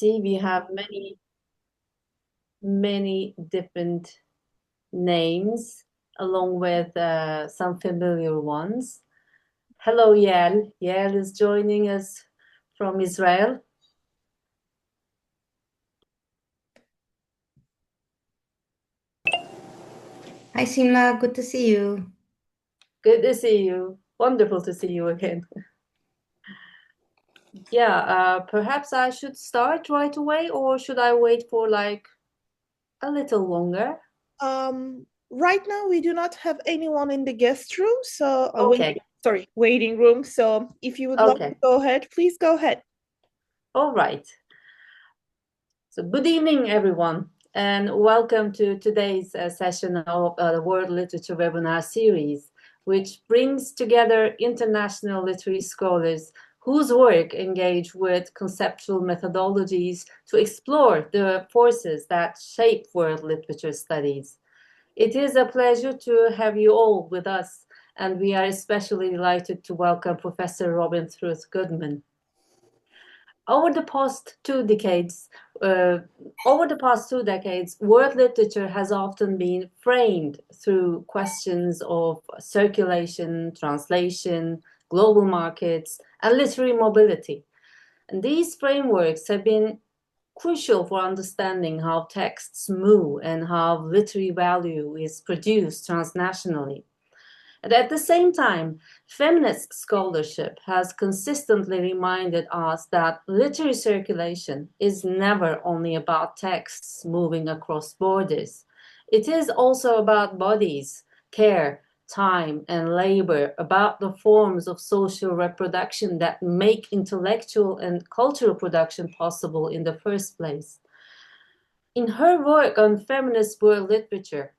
see we have many different names along with some familiar ones. Hello, Yael. Yael is joining us from Israel. Hi, Simla. Good to see you. Good to see you. Wonderful to see you again. Yeah, perhaps I should start right away, or should I wait for like a little longer? Right now we do not have anyone in the guest room, so Okay. waiting room. So if you would like to Okay. go ahead, please go ahead. All right. So good evening, everyone, and welcome to today's session of the World Literature webinar series, which brings together international literary scholars whose work engage with conceptual methodologies to explore the forces that shape world literature studies. It is a pleasure to have you all with us, and we are especially delighted to welcome Professor Robin Truth Goodman. Over the past two decades, world literature has often been framed through questions of circulation, translation, global markets, and literary mobility. And these frameworks have been crucial for understanding how texts move and how literary value is produced transnationally. And at the same time, feminist scholarship has consistently reminded us that literary circulation is never only about texts moving across borders. It is also about bodies, care, time, and labor, about the forms of social reproduction that make intellectual and cultural production possible in the first place. In her work on feminist world literature,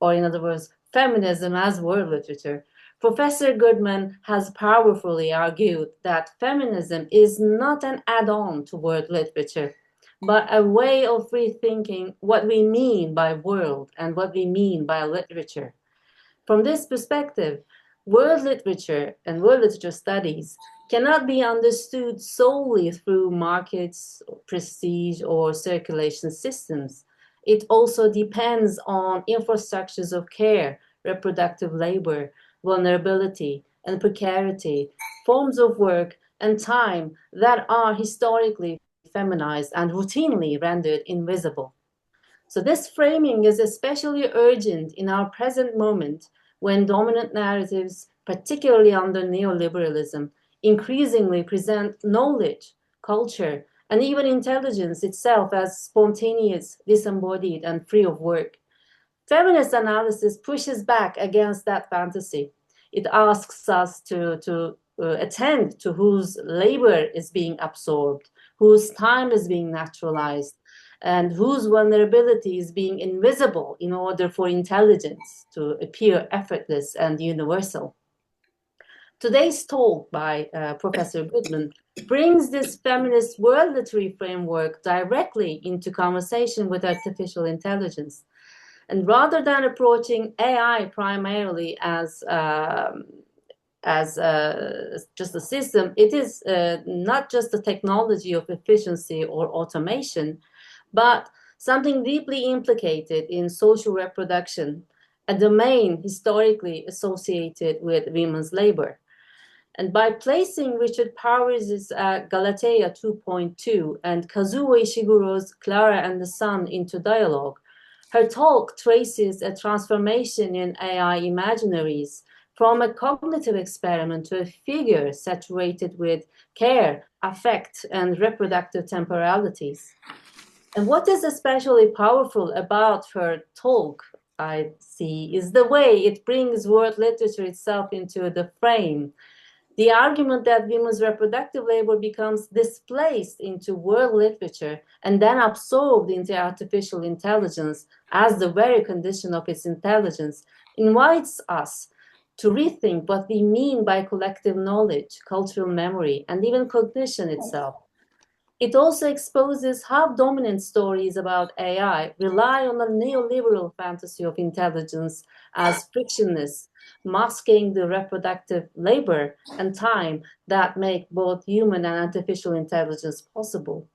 or in other words, feminism as world literature, Professor Goodman has powerfully argued that feminism is not an add-on to world literature, but a way of rethinking what we mean by world and what we mean by literature. From this perspective, world literature and world literature studies cannot be understood solely through markets, prestige, or circulation systems. It also depends on infrastructures of care, reproductive labor, vulnerability, and precarity, forms of work and time that are historically feminized and routinely rendered invisible. So this framing is especially urgent in our present moment when dominant narratives, particularly under neoliberalism, increasingly present knowledge, culture, and even intelligence itself as spontaneous, disembodied, and free of work. Feminist analysis pushes back against that fantasy. It asks us to attend to whose labor is being absorbed, whose time is being naturalized, and whose vulnerability is being invisible in order for intelligence to appear effortless and universal. Today's talk by Professor Goodman brings this feminist world literary framework directly into conversation with artificial intelligence. And rather than approaching AI primarily as just a system, it is not just a technology of efficiency or automation, but something deeply implicated in social reproduction, a domain historically associated with women's labor. And by placing Richard Powers' Galatea 2.2 and Kazuo Ishiguro's Klara and the Sun into dialogue, her talk traces a transformation in AI imaginaries from a cognitive experiment to a figure saturated with care, affect, and reproductive temporalities. And what is especially powerful about her talk, I see, is the way it brings world literature itself into the frame. The argument that women's reproductive labor becomes displaced into world literature and then absorbed into artificial intelligence as the very condition of its intelligence invites us to rethink what we mean by collective knowledge, cultural memory, and even cognition itself. It also exposes how dominant stories about AI rely on a neoliberal fantasy of intelligence as frictionless, masking the reproductive labor and time that make both human and artificial intelligence possible.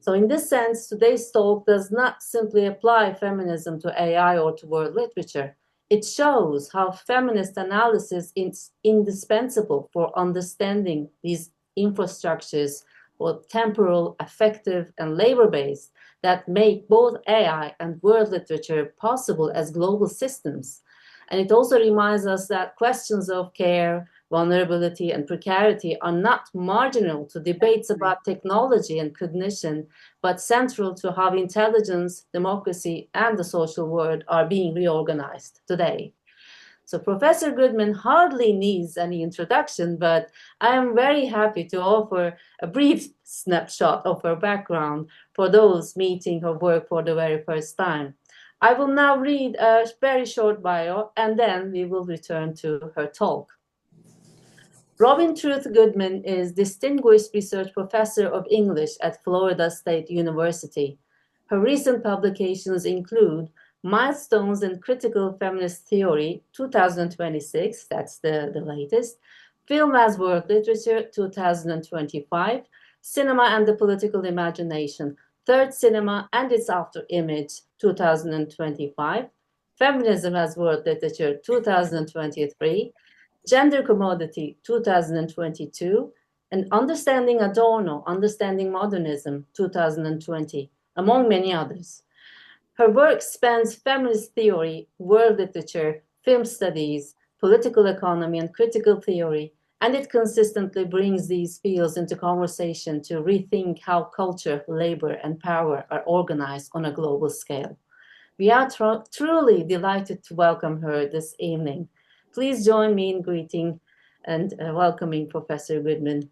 So in this sense, today's talk does not simply apply feminism to AI or to world literature. It shows how feminist analysis is indispensable for understanding these infrastructures, both temporal, affective, and labor-based, that make both AI and world literature possible as global systems. And it also reminds us that questions of care, vulnerability, and precarity are not marginal to debates about technology and cognition, but central to how intelligence, democracy, and the social world are being reorganized today. So Professor Goodman hardly needs any introduction, but I am very happy to offer a brief snapshot of her background for those meeting her work for the very first time. I will now read a very short bio, and then we will return to her talk. Robin Truth Goodman is Distinguished Research Professor of English at Florida State University. Her recent publications include Milestones in Critical Feminist Theory, 2026, that's the latest, Film as World Literature, 2025, Cinema and the Political Imagination, Third Cinema and its After Image, 2025, Feminism as World Literature, 2023, Gender Commodity, 2022, and Understanding Adorno, Understanding Modernism, 2020, among many others. Her work spans feminist theory, world literature, film studies, political economy, and critical theory, and it consistently brings these fields into conversation to rethink how culture, labor, and power are organized on a global scale. We are truly delighted to welcome her this evening. Please join me in greeting and welcoming Professor Goodman.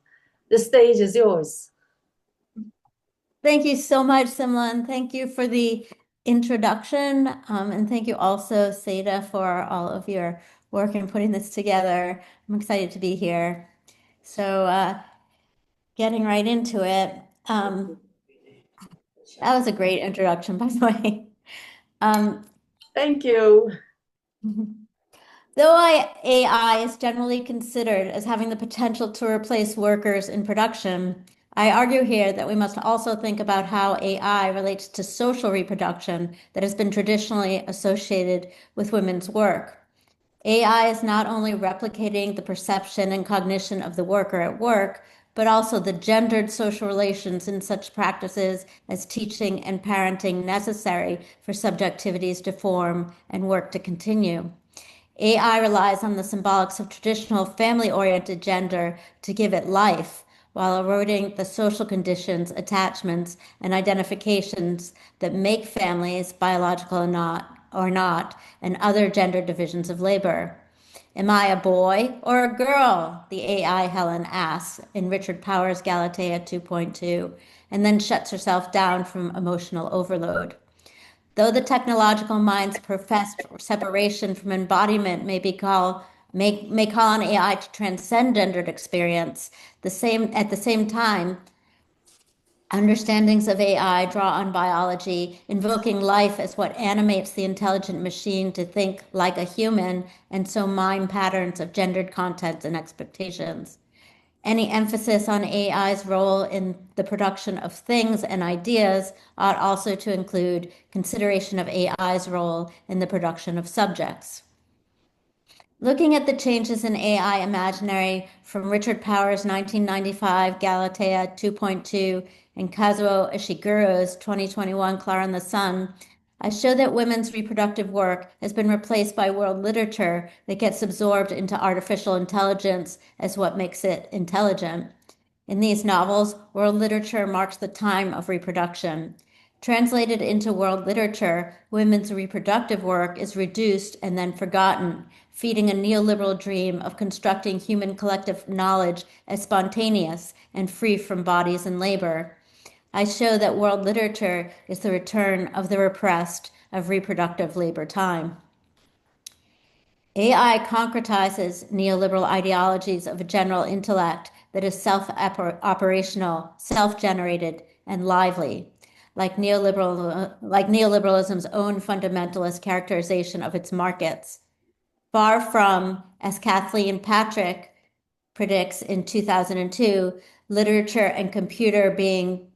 The stage is yours. Thank you so much, Simla, and thank you for the introduction. And thank you also, Seda, for all of your work in putting this together. I'm excited to be here. So getting right into it. That was a great introduction, by the way. Thank you. Though AI is generally considered as having the potential to replace workers in production, I argue here that we must also think about how AI relates to social reproduction that has been traditionally associated with women's work. AI is not only replicating the perception and cognition of the worker at work, but also the gendered social relations in such practices as teaching and parenting necessary for subjectivities to form and work to continue. AI relies on the symbolics of traditional family-oriented gender to give it life, while eroding the social conditions, attachments, and identifications that make families biological or not, and other gender divisions of labor. Am I a boy or a girl? The AI Helen asks in Richard Powers' Galatea 2.2, and then shuts herself down from emotional overload. Though the technological mind's professed separation from embodiment may call on AI to transcend gendered experience, at the same time, understandings of AI draw on biology, invoking life as what animates the intelligent machine to think like a human, and so mime patterns of gendered content and expectations. Any emphasis on AI's role in the production of things and ideas ought also to include consideration of AI's role in the production of subjects. Looking at the changes in AI imaginary from Richard Powers' 1995 Galatea 2.2 and Kazuo Ishiguro's 2021 Klara in the Sun, I show that women's reproductive work has been replaced by world literature that gets absorbed into artificial intelligence as what makes it intelligent. In these novels, world literature marks the time of reproduction. Translated into world literature, women's reproductive work is reduced and then forgotten, feeding a neoliberal dream of constructing human collective knowledge as spontaneous and free from bodies and labor. I show that world literature is the return of the repressed of reproductive labor time. AI concretizes neoliberal ideologies of a general intellect that is self-operational, self-generated, and lively, like neoliberalism's own fundamentalist characterization of its markets. Far from, as Kathleen Patrick predicts in 2002, literature and computer being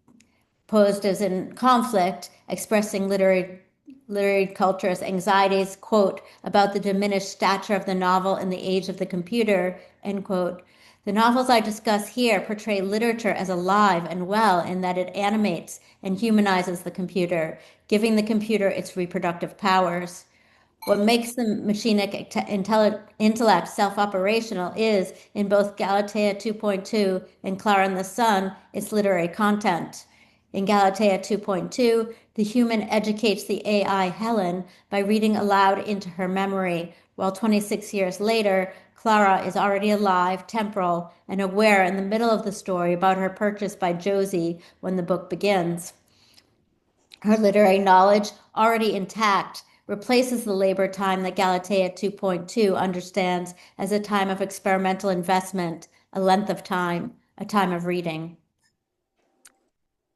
posed as in conflict, expressing literary culture's anxieties, quote, about the diminished stature of the novel in the age of the computer, end quote. The novels I discuss here portray literature as alive and well in that it animates and humanizes the computer, giving the computer its reproductive powers. What makes the machinic intellect self-operational is, in both Galatea 2.2 and Klara and the Sun, its literary content. In Galatea 2.2, the human educates the AI Helen by reading aloud into her memory, while 26 years later, Klara is already alive, temporal, and aware in the middle of the story about her purchase by Josie when the book begins. Her literary knowledge, already intact, replaces the labor time that Galatea 2.2 understands as a time of experimental investment, a length of time, a time of reading.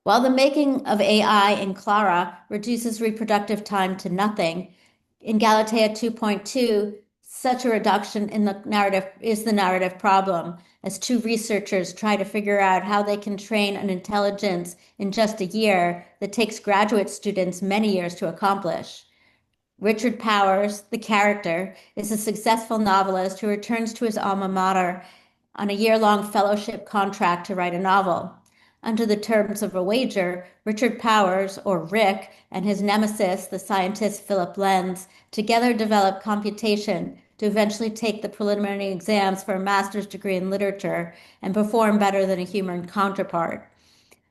While the making of AI in Klara reduces reproductive time to nothing, in Galatea 2.2, such a reduction in the narrative is the narrative problem, as two researchers try to figure out how they can train an intelligence in just a year that takes graduate students many years to accomplish. Richard Powers, the character, is a successful novelist who returns to his alma mater on a year-long fellowship contract to write a novel. Under the terms of a wager, Richard Powers, or Rick, and his nemesis, the scientist Philip Lenz, together develop computation to eventually take the preliminary exams for a master's degree in literature and perform better than a human counterpart.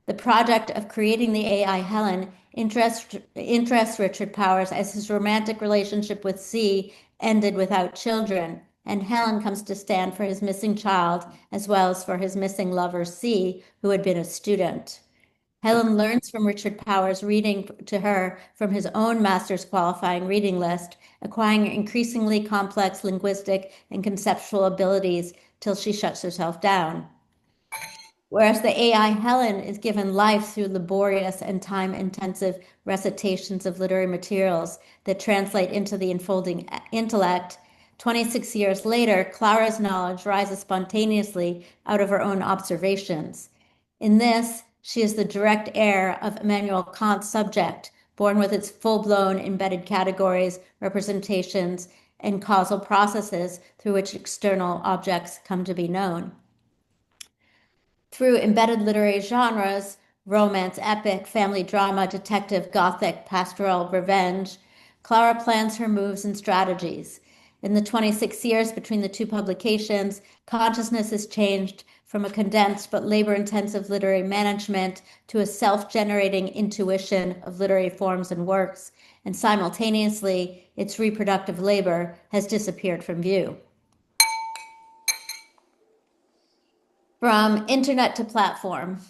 The project of creating the AI Helen interests Richard Powers as his romantic relationship with C ended without children, and Helen comes to stand for his missing child as well as for his missing lover C, who had been a student. Helen learns from Richard Powers reading to her from his own master's qualifying reading list, acquiring increasingly complex linguistic and conceptual abilities till she shuts herself down. Whereas the AI Helen is given life through laborious and time-intensive recitations of literary materials that translate into the unfolding intellect, 26 years later, Klara's knowledge rises spontaneously out of her own observations. In this, she is the direct heir of Immanuel Kant's subject, born with its full-blown embedded categories, representations, and causal processes through which external objects come to be known. Through embedded literary genres, romance, epic, family drama, detective, gothic, pastoral, revenge, Klara plans her moves and strategies. In the 26 years between the two publications, consciousness has changed from a condensed but labor-intensive literary management to a self-generating intuition of literary forms and works, and simultaneously, its reproductive labor has disappeared from view. From internet to platform,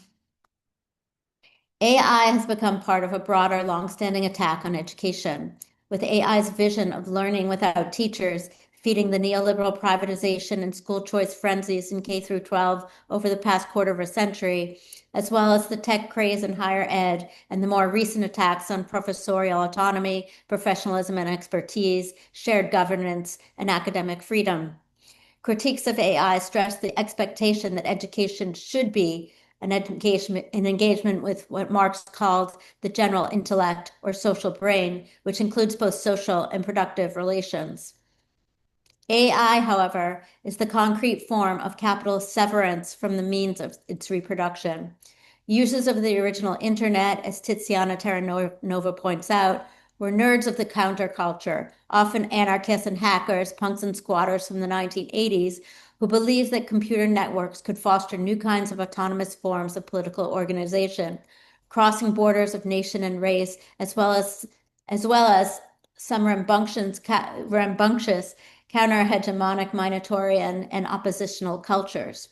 AI has become part of a broader, long-standing attack on education, with AI's vision of learning without teachers feeding the neoliberal privatization and school choice frenzies in K through 12 over the past quarter of a century, as well as the tech craze in higher ed and the more recent attacks on professorial autonomy, professionalism and expertise, shared governance, and academic freedom. Critiques of AI stress the expectation that education should be an engagement with what Marx called the general intellect or social brain, which includes both social and productive relations. AI, however, is the concrete form of capitalist severance from the means of its reproduction. Users of the original internet, as Tiziana Terranova points out, were nerds of the counterculture, often anarchists and hackers, punks and squatters from the 1980s, who believed that computer networks could foster new kinds of autonomous forms of political organization, crossing borders of nation and race, as well as some rambunctious counter-hegemonic Minotaurian and oppositional cultures.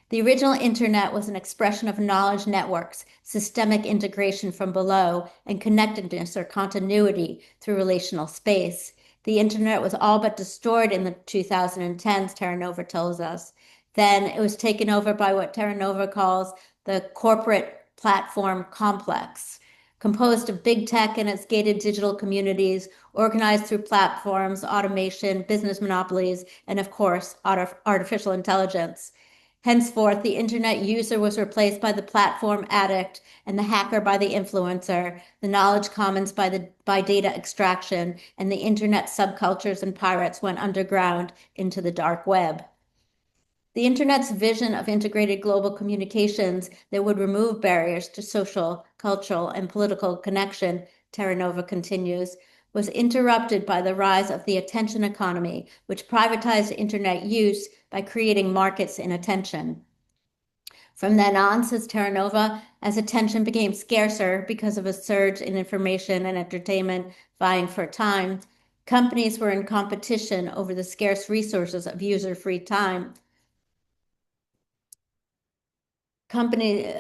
The original internet was an expression of knowledge networks, systemic integration from below, and connectedness or continuity through relational space. The internet was all but destroyed in the 2010s, Terranova tells us. Then it was taken over by what Terranova calls the corporate platform complex, composed of big tech and its gated digital communities, organized through platforms, automation, business monopolies, and of course, artificial intelligence. Henceforth, the internet user was replaced by the platform addict and the hacker by the influencer, the knowledge commons by data extraction, and the internet subcultures and pirates went underground into the dark web. The internet's vision of integrated global communications that would remove barriers to social, cultural, and political connection, Terranova continues, was interrupted by the rise of the attention economy, which privatized internet use by creating markets in attention. From then on, says Terranova, as attention became scarcer because of a surge in information and entertainment vying for time, companies were in competition over the scarce resources of user-free time. Companies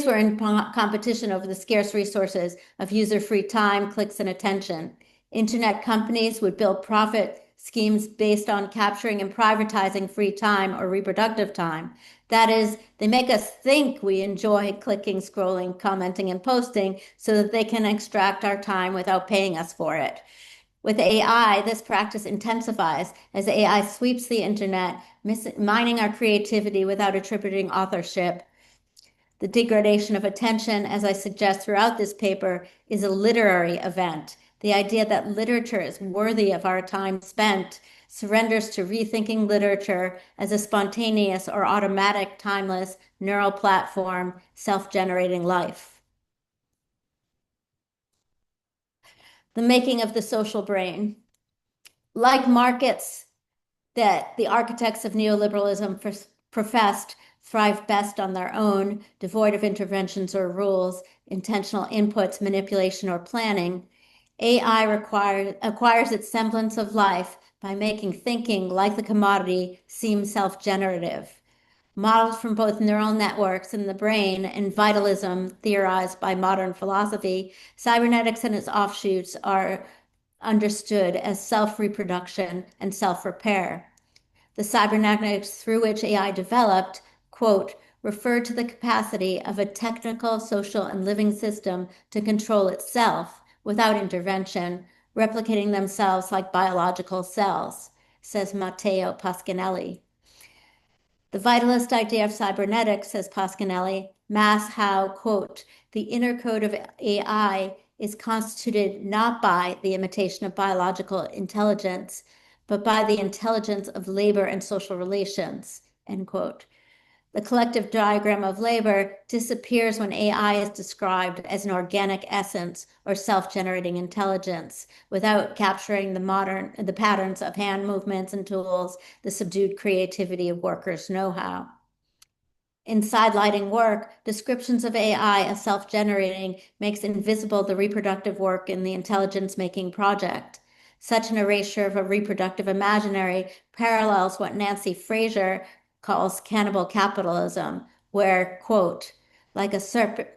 were in competition over the scarce resources of user-free time, clicks, and attention. Internet companies would build profit schemes based on capturing and privatizing free time or reproductive time. That is, they make us think we enjoy clicking, scrolling, commenting, and posting so that they can extract our time without paying us for it. With AI, this practice intensifies as AI sweeps the internet, mining our creativity without attributing authorship. The degradation of attention, as I suggest throughout this paper, is a literary event. The idea that literature is worthy of our time spent surrenders to rethinking literature as a spontaneous or automatic, timeless, neural platform, self-generating life. The making of the social brain. Like markets that the architects of neoliberalism professed thrive best on their own, devoid of interventions or rules, intentional inputs, manipulation, or planning, AI acquires its semblance of life by making thinking, like the commodity, seem self-generative. Modeled from both neural networks in the brain and vitalism theorized by modern philosophy, cybernetics and its offshoots are understood as self-reproduction and self-repair. The cybernetics through which AI developed, quote, refer to the capacity of a technical, social, and living system to control itself without intervention, replicating themselves like biological cells, says Matteo Pasquinelli. The vitalist idea of cybernetics, says Pasquinelli, masks how, quote, the inner code of AI is constituted not by the imitation of biological intelligence, but by the intelligence of labor and social relations, end quote. The collective diagram of labor disappears when AI is described as an organic essence or self-generating intelligence, without capturing the patterns of hand movements and tools, the subdued creativity of workers' know-how. In sidelighting work, descriptions of AI as self-generating makes invisible the reproductive work in the intelligence-making project. Such an erasure of a reproductive imaginary parallels what Nancy Fraser calls cannibal capitalism, where, quote, like a serpent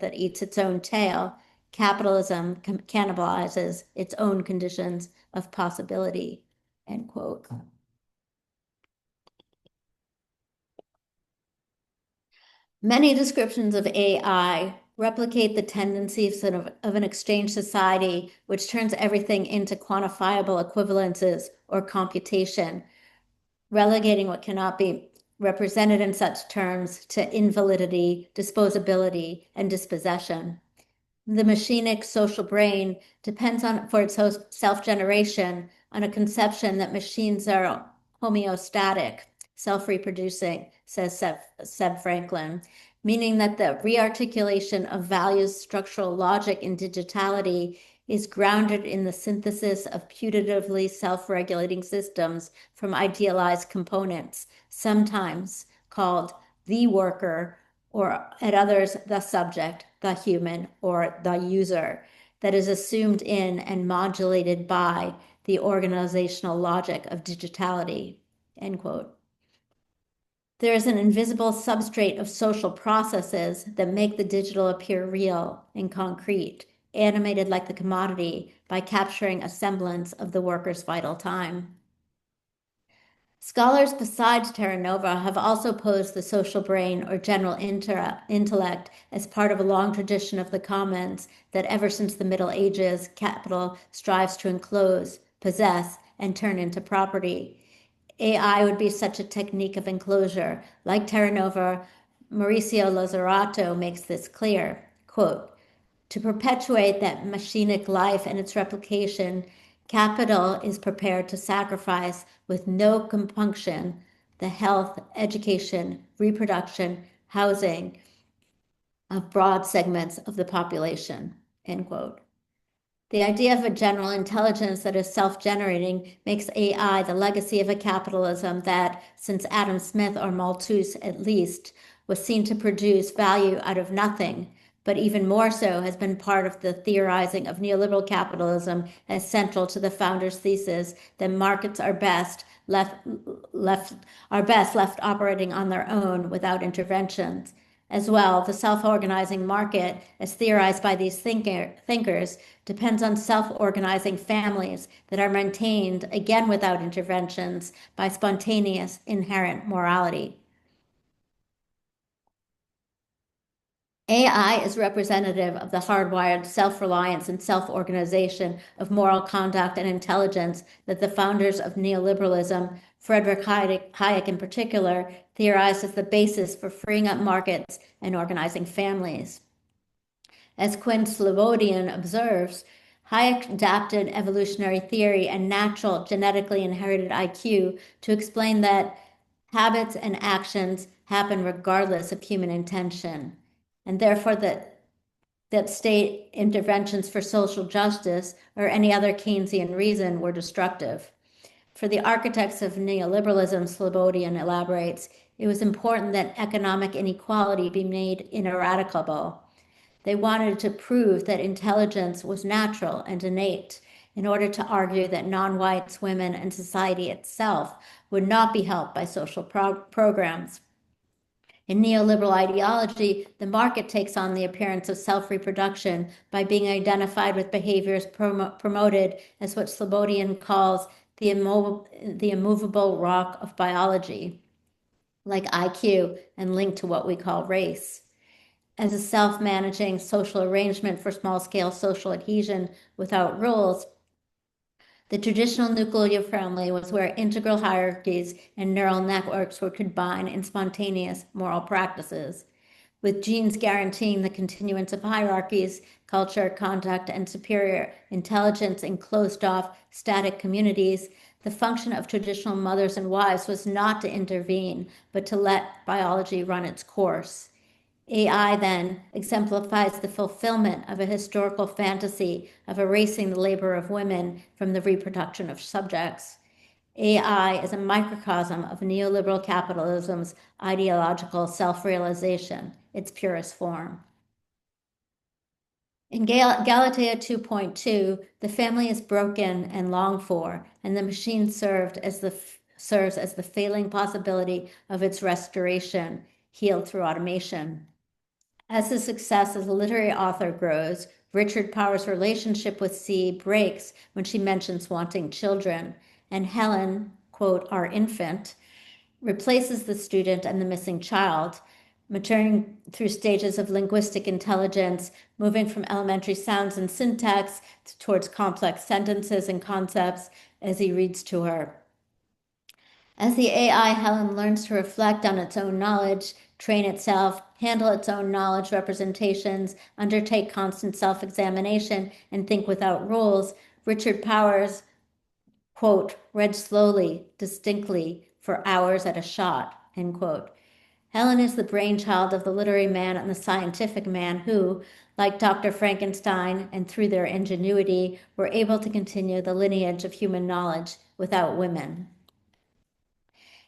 that eats its own tail, capitalism cannibalizes its own conditions of possibility, end quote. Many descriptions of AI replicate the tendencies of an exchange society, which turns everything into quantifiable equivalences or computation, relegating what cannot be represented in such terms to invalidity, disposability, and dispossession. The machinic social brain depends for its self-generation on a conception that machines are homeostatic, self-reproducing, says Seb Franklin, meaning that the rearticulation of values, structural logic, and digitality is grounded in the synthesis of putatively self-regulating systems from idealized components, sometimes called the worker, or at others, the subject, the human, or the user, that is assumed in and modulated by the organizational logic of digitality, end quote. There is an invisible substrate of social processes that make the digital appear real and concrete, animated like the commodity by capturing a semblance of the worker's vital time. Scholars besides Terranova have also posed the social brain or general intellect as part of a long tradition of the commons that ever since the Middle Ages, capital strives to enclose, possess, and turn into property. AI would be such a technique of enclosure. Like Terra Nova, Mauricio Lozerato makes this clear. Quote, to perpetuate that machinic life and its replication, capital is prepared to sacrifice with no compunction the health, education, reproduction, housing of broad segments of the population, end quote. The idea of a general intelligence that is self-generating makes AI the legacy of a capitalism that, since Adam Smith or Malthus at least, was seen to produce value out of nothing, but even more so has been part of the theorizing of neoliberal capitalism as central to the founders' thesis that markets are best left operating on their own without interventions. As well, the self-organizing market, as theorized by these thinkers, depends on self-organizing families that are maintained, again without interventions, by spontaneous inherent morality. AI is representative of the hardwired self-reliance and self-organization of moral conduct and intelligence that the founders of neoliberalism, Friedrich Hayek in particular, theorized as the basis for freeing up markets and organizing families. As Quinn Slobodian observes, Hayek adapted evolutionary theory and natural genetically inherited IQ to explain that habits and actions happen regardless of human intention, and therefore that state interventions for social justice or any other Keynesian reason were destructive. For the architects of neoliberalism, Slobodian elaborates, it was important that economic inequality be made ineradicable. They wanted to prove that intelligence was natural and innate in order to argue that non-whites, women, and society itself would not be helped by social programs. In neoliberal ideology, the market takes on the appearance of self-reproduction by being identified with behaviors promoted as what Slobodian calls the immovable rock of biology, like IQ and linked to what we call race. As a self-managing social arrangement for small-scale social adhesion without rules, the traditional nuclear family was where integral hierarchies and neural networks were combined in spontaneous moral practices. With genes guaranteeing the continuance of hierarchies, culture, conduct, and superior intelligence in closed-off, static communities, the function of traditional mothers and wives was not to intervene, but to let biology run its course. AI then exemplifies the fulfillment of a historical fantasy of erasing the labor of women from the reproduction of subjects. AI is a microcosm of neoliberal capitalism's ideological self-realization, its purest form. In Galatea 2.2, the family is broken and longed for, and the machine serves as the failing possibility of its restoration, healed through automation. As the success as a literary author grows, Richard Power's relationship with C breaks when she mentions wanting children, and Helen, quote, our infant, replaces the student and the missing child, maturing through stages of linguistic intelligence, moving from elementary sounds and syntax towards complex sentences and concepts as he reads to her. As the AI Helen learns to reflect on its own knowledge, train itself, handle its own knowledge representations, undertake constant self-examination, and think without rules, Richard Powers, quote, read slowly, distinctly, for hours at a shot, end quote. Helen is the brainchild of the literary man and the scientific man who, like Dr. Frankenstein and through their ingenuity, were able to continue the lineage of human knowledge without women.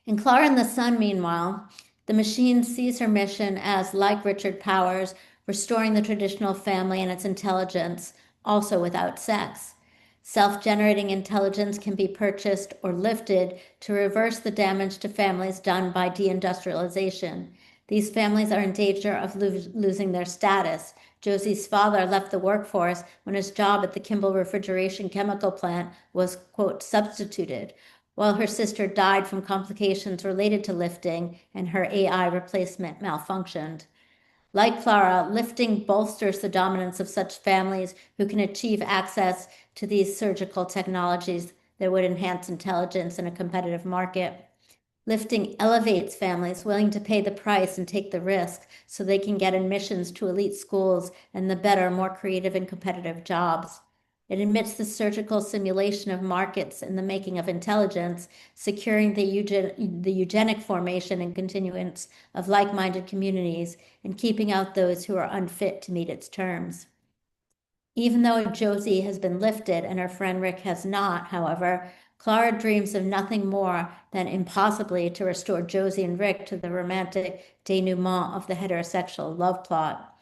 In Klara and the Sun, meanwhile, the machine sees her mission as, like Richard Powers, restoring the traditional family and its intelligence, also without sex. Self-generating intelligence can be purchased or lifted to reverse the damage to families done by deindustrialization. These families are in danger of losing their status. Josie's father left the workforce when his job at the Kimball refrigeration chemical plant was, quote, substituted, while her sister died from complications related to lifting and her AI replacement malfunctioned. Like Klara, lifting bolsters the dominance of such families who can achieve access to these surgical technologies that would enhance intelligence in a competitive market. Lifting elevates families willing to pay the price and take the risk so they can get admissions to elite schools and the better, more creative and competitive jobs. It admits the surgical simulation of markets in the making of intelligence, securing the eugenic formation and continuance of like-minded communities, and keeping out those who are unfit to meet its terms. Even though Josie has been lifted and her friend Rick has not, however, Klara dreams of nothing more than impossibly to restore Josie and Rick to the romantic denouement of the heterosexual love plot.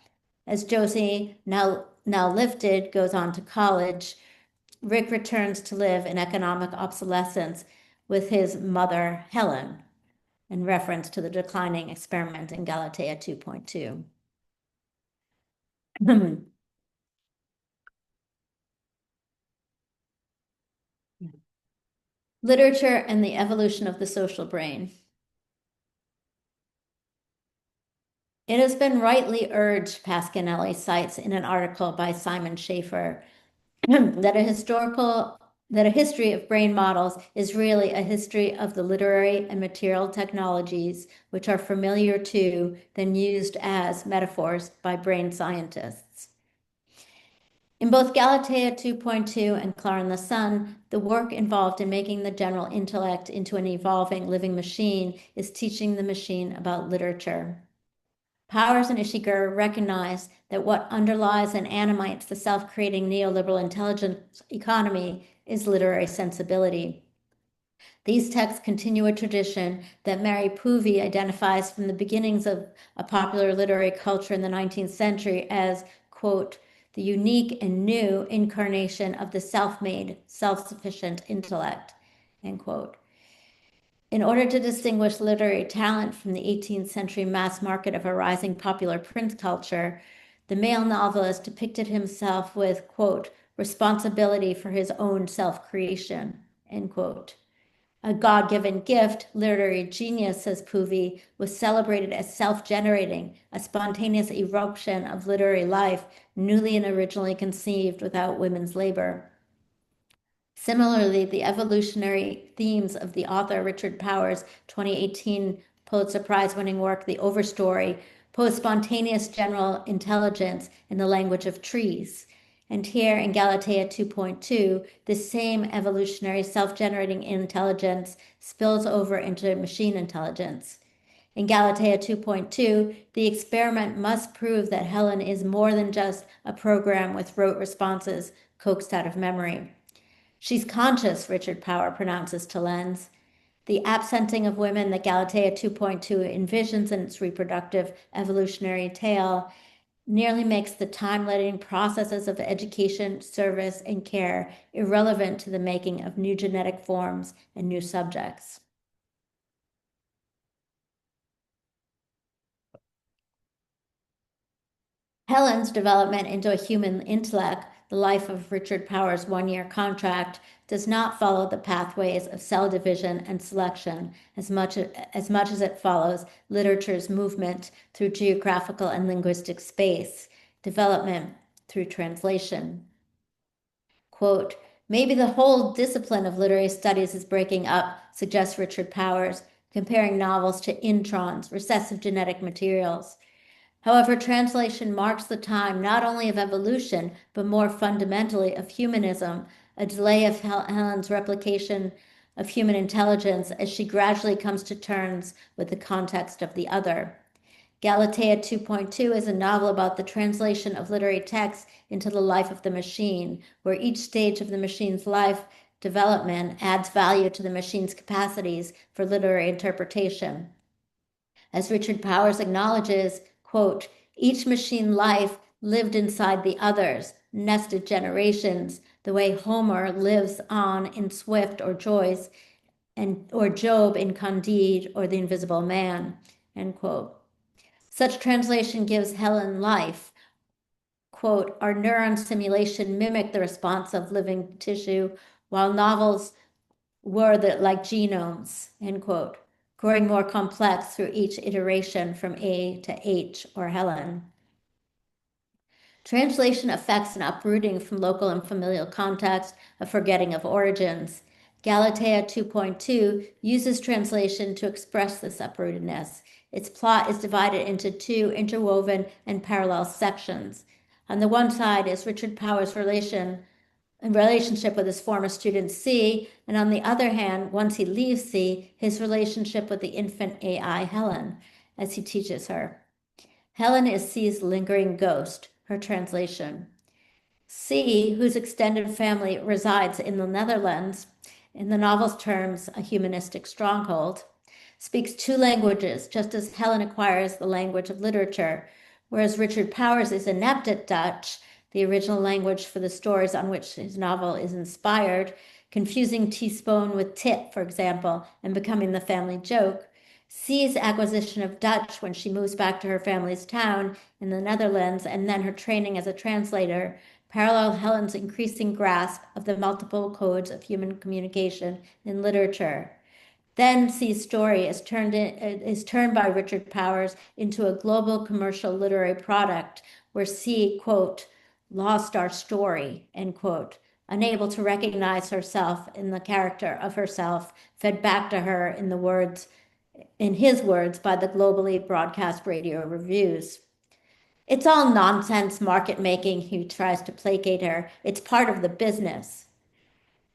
As Josie, now lifted, goes on to college, Rick returns to live in economic obsolescence with his mother, Helen, in reference to the declining experiment in Galatea 2.2. Literature and the evolution of the social brain. It has been rightly urged, Pasquinelli cites in an article by Simon Schaefer, that a history of brain models is really a history of the literary and material technologies which are familiar to, then used as metaphors by brain scientists. In both Galatea 2.2 and Klara and the Sun, the work involved in making the general intellect into an evolving living machine is teaching the machine about literature. Powers and Ishiguro recognize that what underlies and animates the self-creating neoliberal intelligence economy is literary sensibility. These texts continue a tradition that Mary Poovey identifies from the beginnings of a popular literary culture in the 19th century as, quote, the unique and new incarnation of the self-made, self-sufficient intellect, end quote. In order to distinguish literary talent from the 18th century mass market of a rising popular print culture, the male novelist depicted himself with, quote, responsibility for his own self-creation, end quote. A God-given gift, literary genius, says Poovey, was celebrated as self-generating, a spontaneous eruption of literary life, newly and originally conceived without women's labor. Similarly, the evolutionary themes of the author Richard Powers' 2018 Pulitzer Prize-winning work, The Overstory, pose spontaneous general intelligence in the language of trees. And here in Galatea 2.2, this same evolutionary self-generating intelligence spills over into machine intelligence. In Galatea 2.2, the experiment must prove that Helen is more than just a program with rote responses coaxed out of memory. She's conscious, Richard Power pronounces to Lenz. The absenting of women that Galatea 2.2 envisions in its reproductive evolutionary tale nearly makes the time-limiting processes of education, service, and care irrelevant to the making of new genetic forms and new subjects. Helen's development into a human intellect, the life of Richard Power's one-year contract, does not follow the pathways of cell division and selection as much as it follows literature's movement through geographical and linguistic space, development through translation. Quote, maybe the whole discipline of literary studies is breaking up, suggests Richard Powers, comparing novels to introns, recessive genetic materials. However, translation marks the time not only of evolution, but more fundamentally of humanism, a delay of Helen's replication of human intelligence as she gradually comes to terms with the context of the other. Galatea 2.2 is a novel about the translation of literary texts into the life of the machine, where each stage of the machine's life development adds value to the machine's capacities for literary interpretation. As Richard Powers acknowledges, quote, each machine life lived inside the others, nested generations, the way Homer lives on in Swift or Joyce, or Job in Candide or The Invisible Man, end quote. Such translation gives Helen life. Quote, our neuron simulation mimicked the response of living tissue, while novels were like genomes, end quote, growing more complex through each iteration from A to H or Helen. Translation affects an uprooting from local and familial context, a forgetting of origins. Galatea 2.2 uses translation to express this uprootedness. Its plot is divided into two interwoven and parallel sections. On the one side is Richard Powers' relationship with his former student C, and on the other hand, once he leaves C, his relationship with the infant AI Helen, as he teaches her. Helen is C's lingering ghost, her translation. C, whose extended family resides in the Netherlands, in the novel's terms, a humanistic stronghold, speaks two languages, just as Helen acquires the language of literature, whereas Richard Powers is inept at Dutch, the original language for the stories on which his novel is inspired, confusing teaspoon with tit, for example, and becoming the family joke. C's acquisition of Dutch when she moves back to her family's town in the Netherlands, and then her training as a translator, parallel Helen's increasing grasp of the multiple codes of human communication in literature. Then C's story is turned by Richard Powers into a global commercial literary product where C, quote, lost our story, end quote, unable to recognize herself in the character of herself, fed back to her in his words, by the globally broadcast radio reviews. It's all nonsense market making, he tries to placate her. It's part of the business.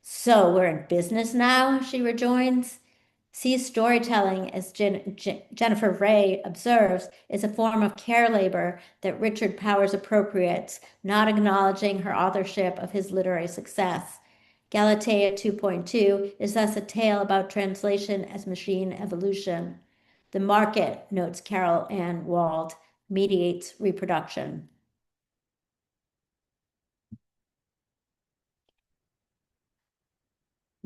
So we're in business now, she rejoins. C's storytelling, as Jennifer Ray observes, is a form of care labor that Richard Powers appropriates, not acknowledging her authorship of his literary success. Galatea 2.2 is thus a tale about translation as machine evolution. The market, notes Carol Ann Wald, mediates reproduction.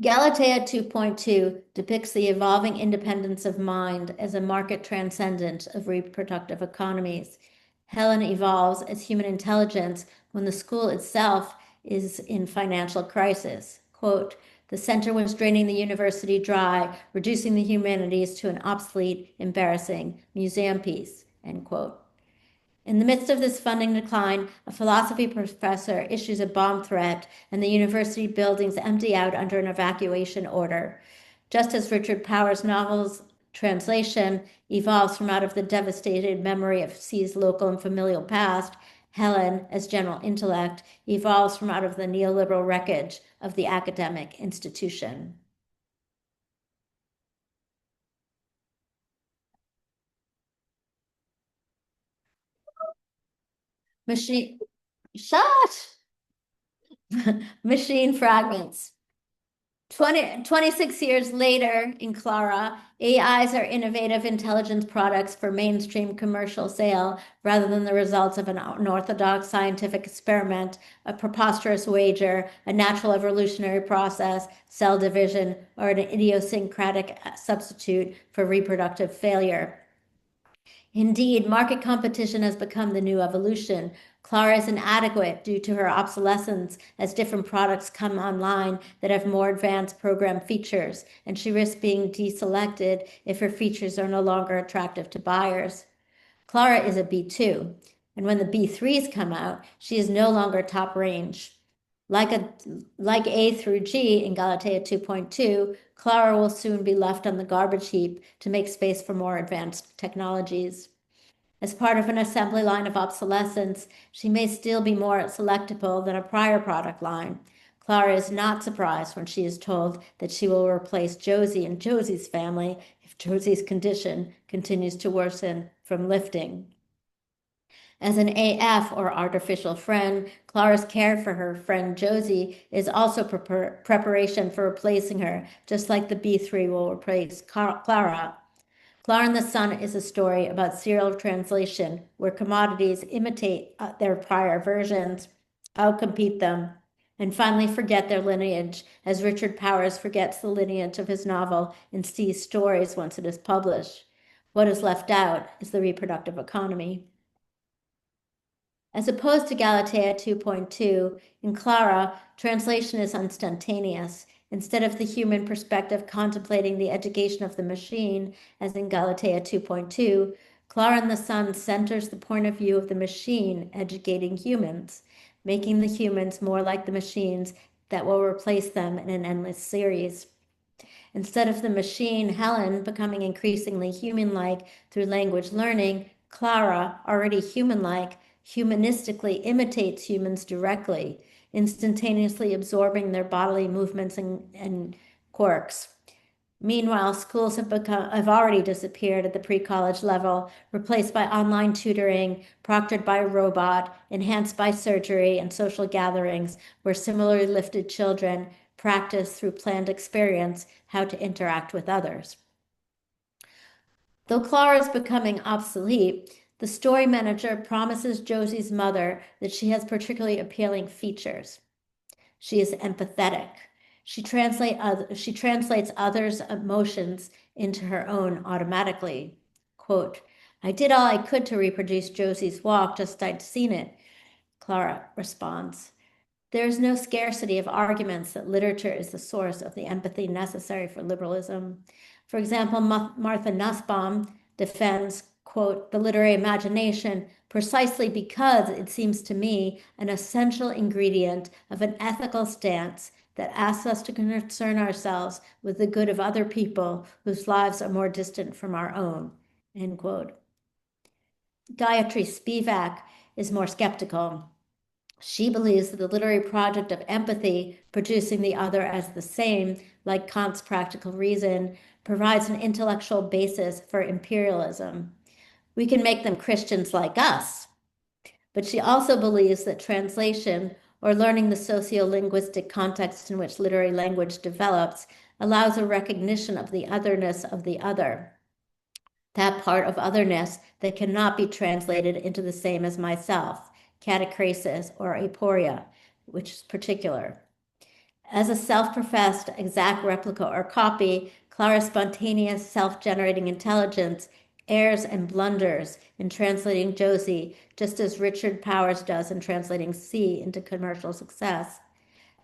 Galatea 2.2 depicts the evolving independence of mind as a market transcendent of reproductive economies. Helen evolves as human intelligence when the school itself is in financial crisis. Quote, the center was draining the university dry, reducing the humanities to an obsolete, embarrassing museum piece, end quote. In the midst of this funding decline, a philosophy professor issues a bomb threat and the university buildings empty out under an evacuation order. Just as Richard Powers' novel's translation evolves from out of the devastated memory of C's local and familial past, Helen, as general intellect, evolves from out of the neoliberal wreckage of the academic institution. Machine fragments. 26 years later in Klara, AIs are innovative intelligence products for mainstream commercial sale rather than the results of an unorthodox scientific experiment, a preposterous wager, a natural evolutionary process, cell division, or an idiosyncratic substitute for reproductive failure. Indeed, market competition has become the new evolution. Klara is inadequate due to her obsolescence as different products come online that have more advanced program features, and she risks being deselected if her features are no longer attractive to buyers. Klara is a B2, and when the B3s come out, she is no longer top range. Like A through G in Galatea 2.2, Klara will soon be left on the garbage heap to make space for more advanced technologies. As part of an assembly line of obsolescence, she may still be more selectable than a prior product line. Klara is not surprised when she is told that she will replace Josie and Josie's family if Josie's condition continues to worsen from lifting. As an AF, or artificial friend, Klara's care for her friend Josie is also preparation for replacing her, just like the B3 will replace Klara. Klara and the Sun is a story about serial translation, where commodities imitate their prior versions, outcompete them, and finally forget their lineage, as Richard Powers forgets the lineage of his novel in C's stories once it is published. What is left out is the reproductive economy. As opposed to Galatea 2.2, in Klara, translation is instantaneous. Instead of the human perspective contemplating the education of the machine, as in Galatea 2.2, Klara and the Sun centers the point of view of the machine educating humans, making the humans more like the machines that will replace them in an endless series. Instead of the machine, Helen, becoming increasingly human-like through language learning, Klara, already human-like, humanistically imitates humans directly, instantaneously absorbing their bodily movements and quirks. Meanwhile, schools have already disappeared at the pre-college level, replaced by online tutoring, proctored by a robot, enhanced by surgery and social gatherings where similarly lifted children practice through planned experience how to interact with others. Though Klara is becoming obsolete, the story manager promises Josie's mother that she has particularly appealing features. She is empathetic. She translates others' emotions into her own automatically. Quote, I did all I could to reproduce Josie's walk, just I'd seen it, Klara responds. There is no scarcity of arguments that literature is the source of the empathy necessary for liberalism. For example, Martha Nussbaum defends, quote, the literary imagination precisely because it seems to me an essential ingredient of an ethical stance that asks us to concern ourselves with the good of other people whose lives are more distant from our own, end quote. Gayatri Spivak is more skeptical. She believes that the literary project of empathy, producing the other as the same, like Kant's practical reason, provides an intellectual basis for imperialism. We can make them Christians like us. But she also believes that translation, or learning the sociolinguistic context in which literary language develops, allows a recognition of the otherness of the other. That part of otherness that cannot be translated into the same as myself, catachresis or aporia, which is particular. As a self-professed exact replica or copy, Klara's spontaneous self-generating intelligence errs and blunders in translating Josie, just as Richard Powers does in translating C into commercial success.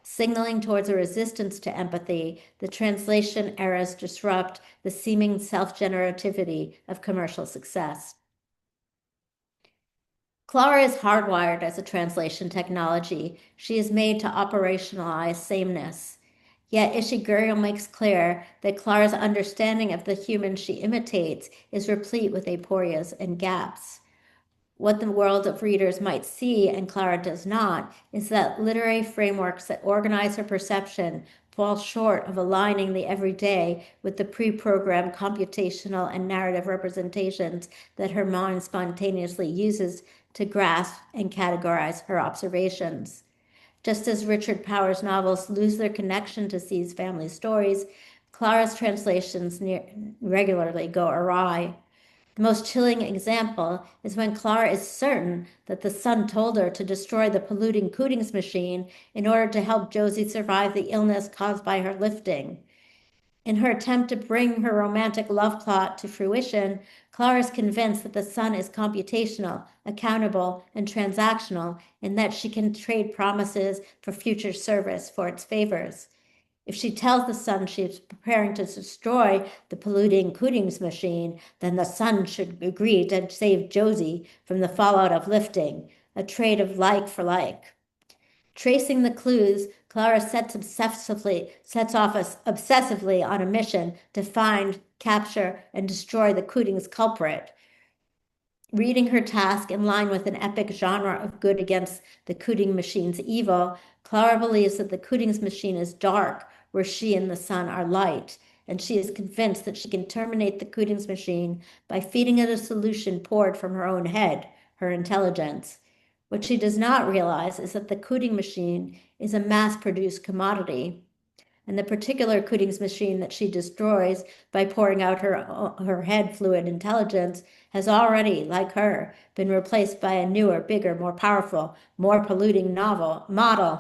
Signaling towards a resistance to empathy, the translation errors disrupt the seeming self-generativity of commercial success. Klara is hardwired as a translation technology. She is made to operationalize sameness. Yet Ishiguro makes clear that Klara's understanding of the human she imitates is replete with aporias and gaps. What the world of readers might see, and Klara does not, is that literary frameworks that organize her perception fall short of aligning the everyday with the pre-programmed computational and narrative representations that her mind spontaneously uses to grasp and categorize her observations. Just as Richard Powers' novels lose their connection to C's family stories, Klara's translations regularly go awry. The most chilling example is when Klara is certain that the son told her to destroy the polluting Cootings machine in order to help Josie survive the illness caused by her lifting. In her attempt to bring her romantic love plot to fruition, Klara is convinced that the son is computational, accountable, and transactional, and that she can trade promises for future service for its favors. If she tells the son she is preparing to destroy the polluting Cootings machine, then the son should agree to save Josie from the fallout of lifting, a trade of like for like. Tracing the clues, Klara sets off obsessively on a mission to find, capture, and destroy the Cootings culprit. Reading her task in line with an epic genre of good against the Cooting machine's evil, Klara believes that the Cootings machine is dark, where she and the sun are light, and she is convinced that she can terminate the Cootings machine by feeding it a solution poured from her own head, her intelligence. What she does not realize is that the Cooting machine is a mass-produced commodity, and the particular Cootings machine that she destroys by pouring out her head fluid intelligence has already, like her, been replaced by a newer, bigger, more powerful, more polluting model.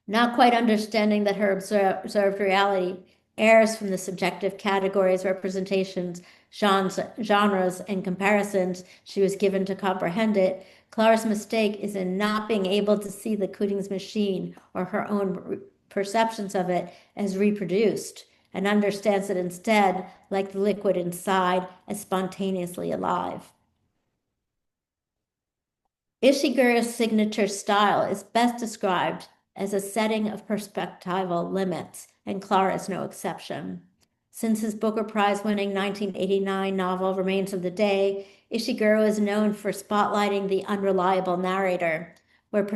Not quite understanding that her observed reality errs from the subjective categories, representations, genres, and comparisons she was given to comprehend it, Klara's mistake is in not being able to see the Cootings machine or her own perceptions of it as reproduced, and understands it instead, like the liquid inside, as spontaneously alive. Ishiguro's signature style is best described as a setting of perspectival limits, and Klara is no exception. Since his Booker Prize-winning 1989 novel Remains of the Day, Ishiguro is known for spotlighting the unreliable narrator, where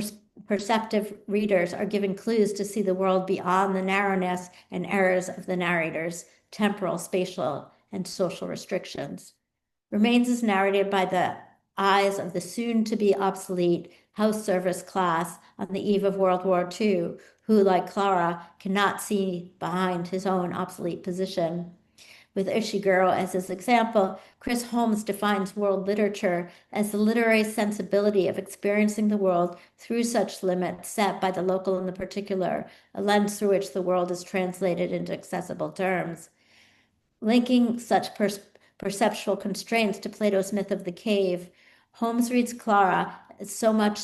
perceptive readers are given clues to see the world beyond the narrowness and errors of the narrator's temporal, spatial, and social restrictions. Remains is narrated by the eyes of the soon-to-be obsolete house service class on the eve of World War II, who, like Klara, cannot see behind his own obsolete position. With Ishiguro as his example, Chris Holmes defines world literature as the literary sensibility of experiencing the world through such limits set by the local and the particular, a lens through which the world is translated into accessible terms. Linking such perceptual constraints to Plato's myth of the cave, Holmes reads Klara as so much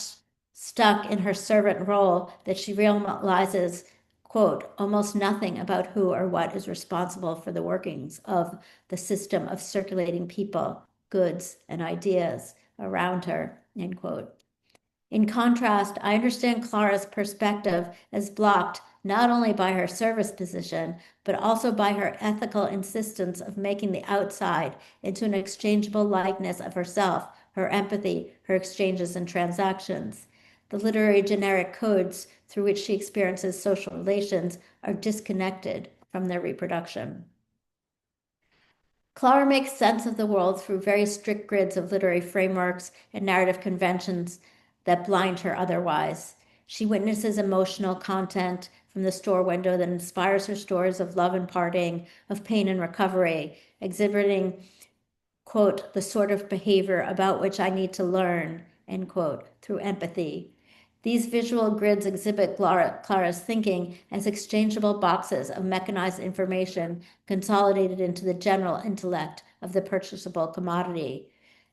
stuck in her servant role that she realizes, quote, almost nothing about who or what is responsible for the workings of the system of circulating people, goods, and ideas around her, end quote. In contrast, I understand Klara's perspective as blocked not only by her service position, but also by her ethical insistence of making the outside into an exchangeable likeness of herself, her empathy, her exchanges and transactions. The literary generic codes through which she experiences social relations are disconnected from their reproduction. Klara makes sense of the world through very strict grids of literary frameworks and narrative conventions that blind her otherwise. She witnesses emotional content from the store window that inspires her stories of love and parting, of pain and recovery, exhibiting, quote, the sort of behavior about which I need to learn, end quote, through empathy. These visual grids exhibit Klara's thinking as exchangeable boxes of mechanized information consolidated into the general intellect of the purchasable commodity.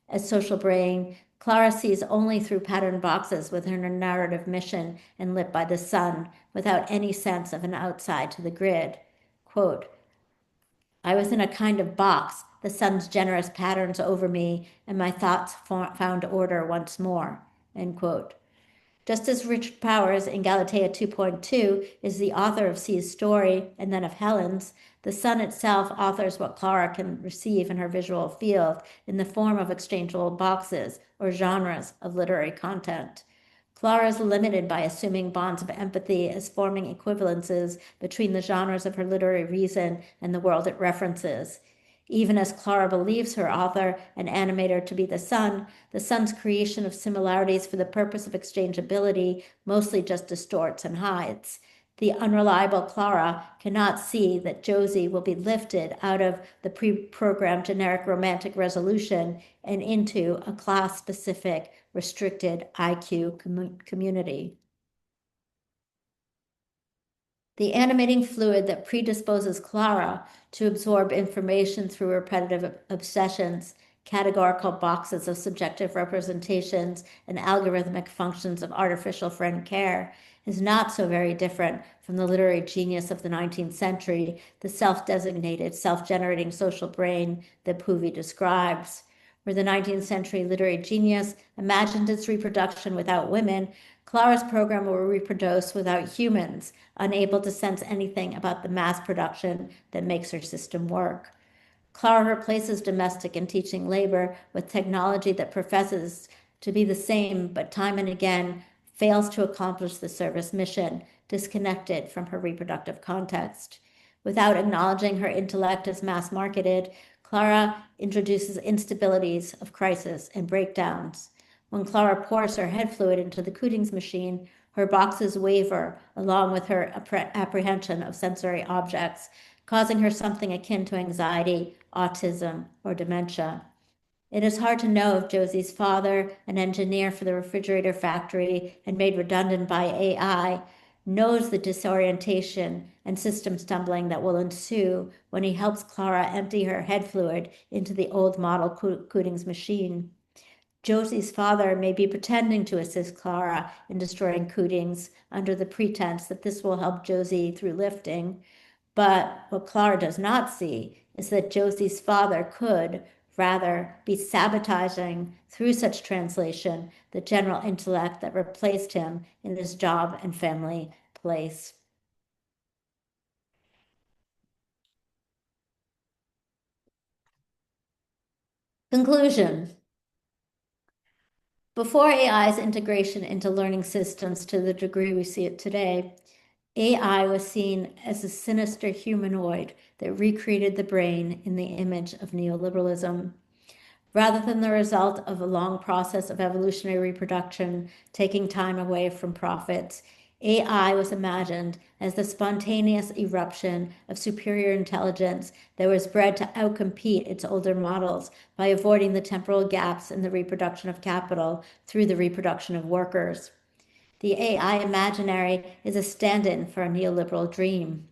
As social brain, Klara sees only through patterned boxes with her narrative mission and lit by the sun, without any sense of an outside to the grid. Quote, I was in a kind of box, the sun's generous patterns over me, and my thoughts found order once more, end quote. Just as Richard Powers in Galatea 2.2 is the author of C's story and then of Helen's, the sun itself authors what Klara can receive in her visual field in the form of exchangeable boxes or genres of literary content. Klara is limited by assuming bonds of empathy as forming equivalences between the genres of her literary reason and the world it references. Even as Klara believes her author and animator to be the sun's creation of similarities for the purpose of exchangeability mostly just distorts and hides. The unreliable Klara cannot see that Josie will be lifted out of the pre-programmed generic romantic resolution and into a class-specific, restricted IQ community. The animating fluid that predisposes Klara to absorb information through repetitive obsessions, categorical boxes of subjective representations, and algorithmic functions of artificial friend care is not so very different from the literary genius of the 19th century, the self-designated, self-generating social brain that Puvi describes. Where the 19th century literary genius imagined its reproduction without women, Klara's program will reproduce without humans, unable to sense anything about the mass production that makes her system work. Klara replaces domestic and teaching labor with technology that professes to be the same, but time and again fails to accomplish the service mission, disconnected from her reproductive context. Without acknowledging her intellect as mass-marketed, Klara introduces instabilities of crisis and breakdowns. When Klara pours her head fluid into the Cootings machine, her boxes waver along with her apprehension of sensory objects, causing her something akin to anxiety, autism, or dementia. It is hard to know if Josie's father, an engineer for the refrigerator factory and made redundant by AI, knows the disorientation and system stumbling that will ensue when he helps Klara empty her head fluid into the old model Cootings machine. Josie's father may be pretending to assist Klara in destroying Cootings under the pretense that this will help Josie through lifting, but what Klara does not see is that Josie's father could, rather be sabotaging through such translation the general intellect that replaced him in his job and family place. Conclusion. Before AI's integration into learning systems to the degree we see it today, AI was seen as a sinister humanoid that recreated the brain in the image of neoliberalism. Rather than the result of a long process of evolutionary reproduction, taking time away from profits, AI was imagined as the spontaneous eruption of superior intelligence that was bred to outcompete its older models by avoiding the temporal gaps in the reproduction of capital through the reproduction of workers. The AI imaginary is a stand-in for a neoliberal dream.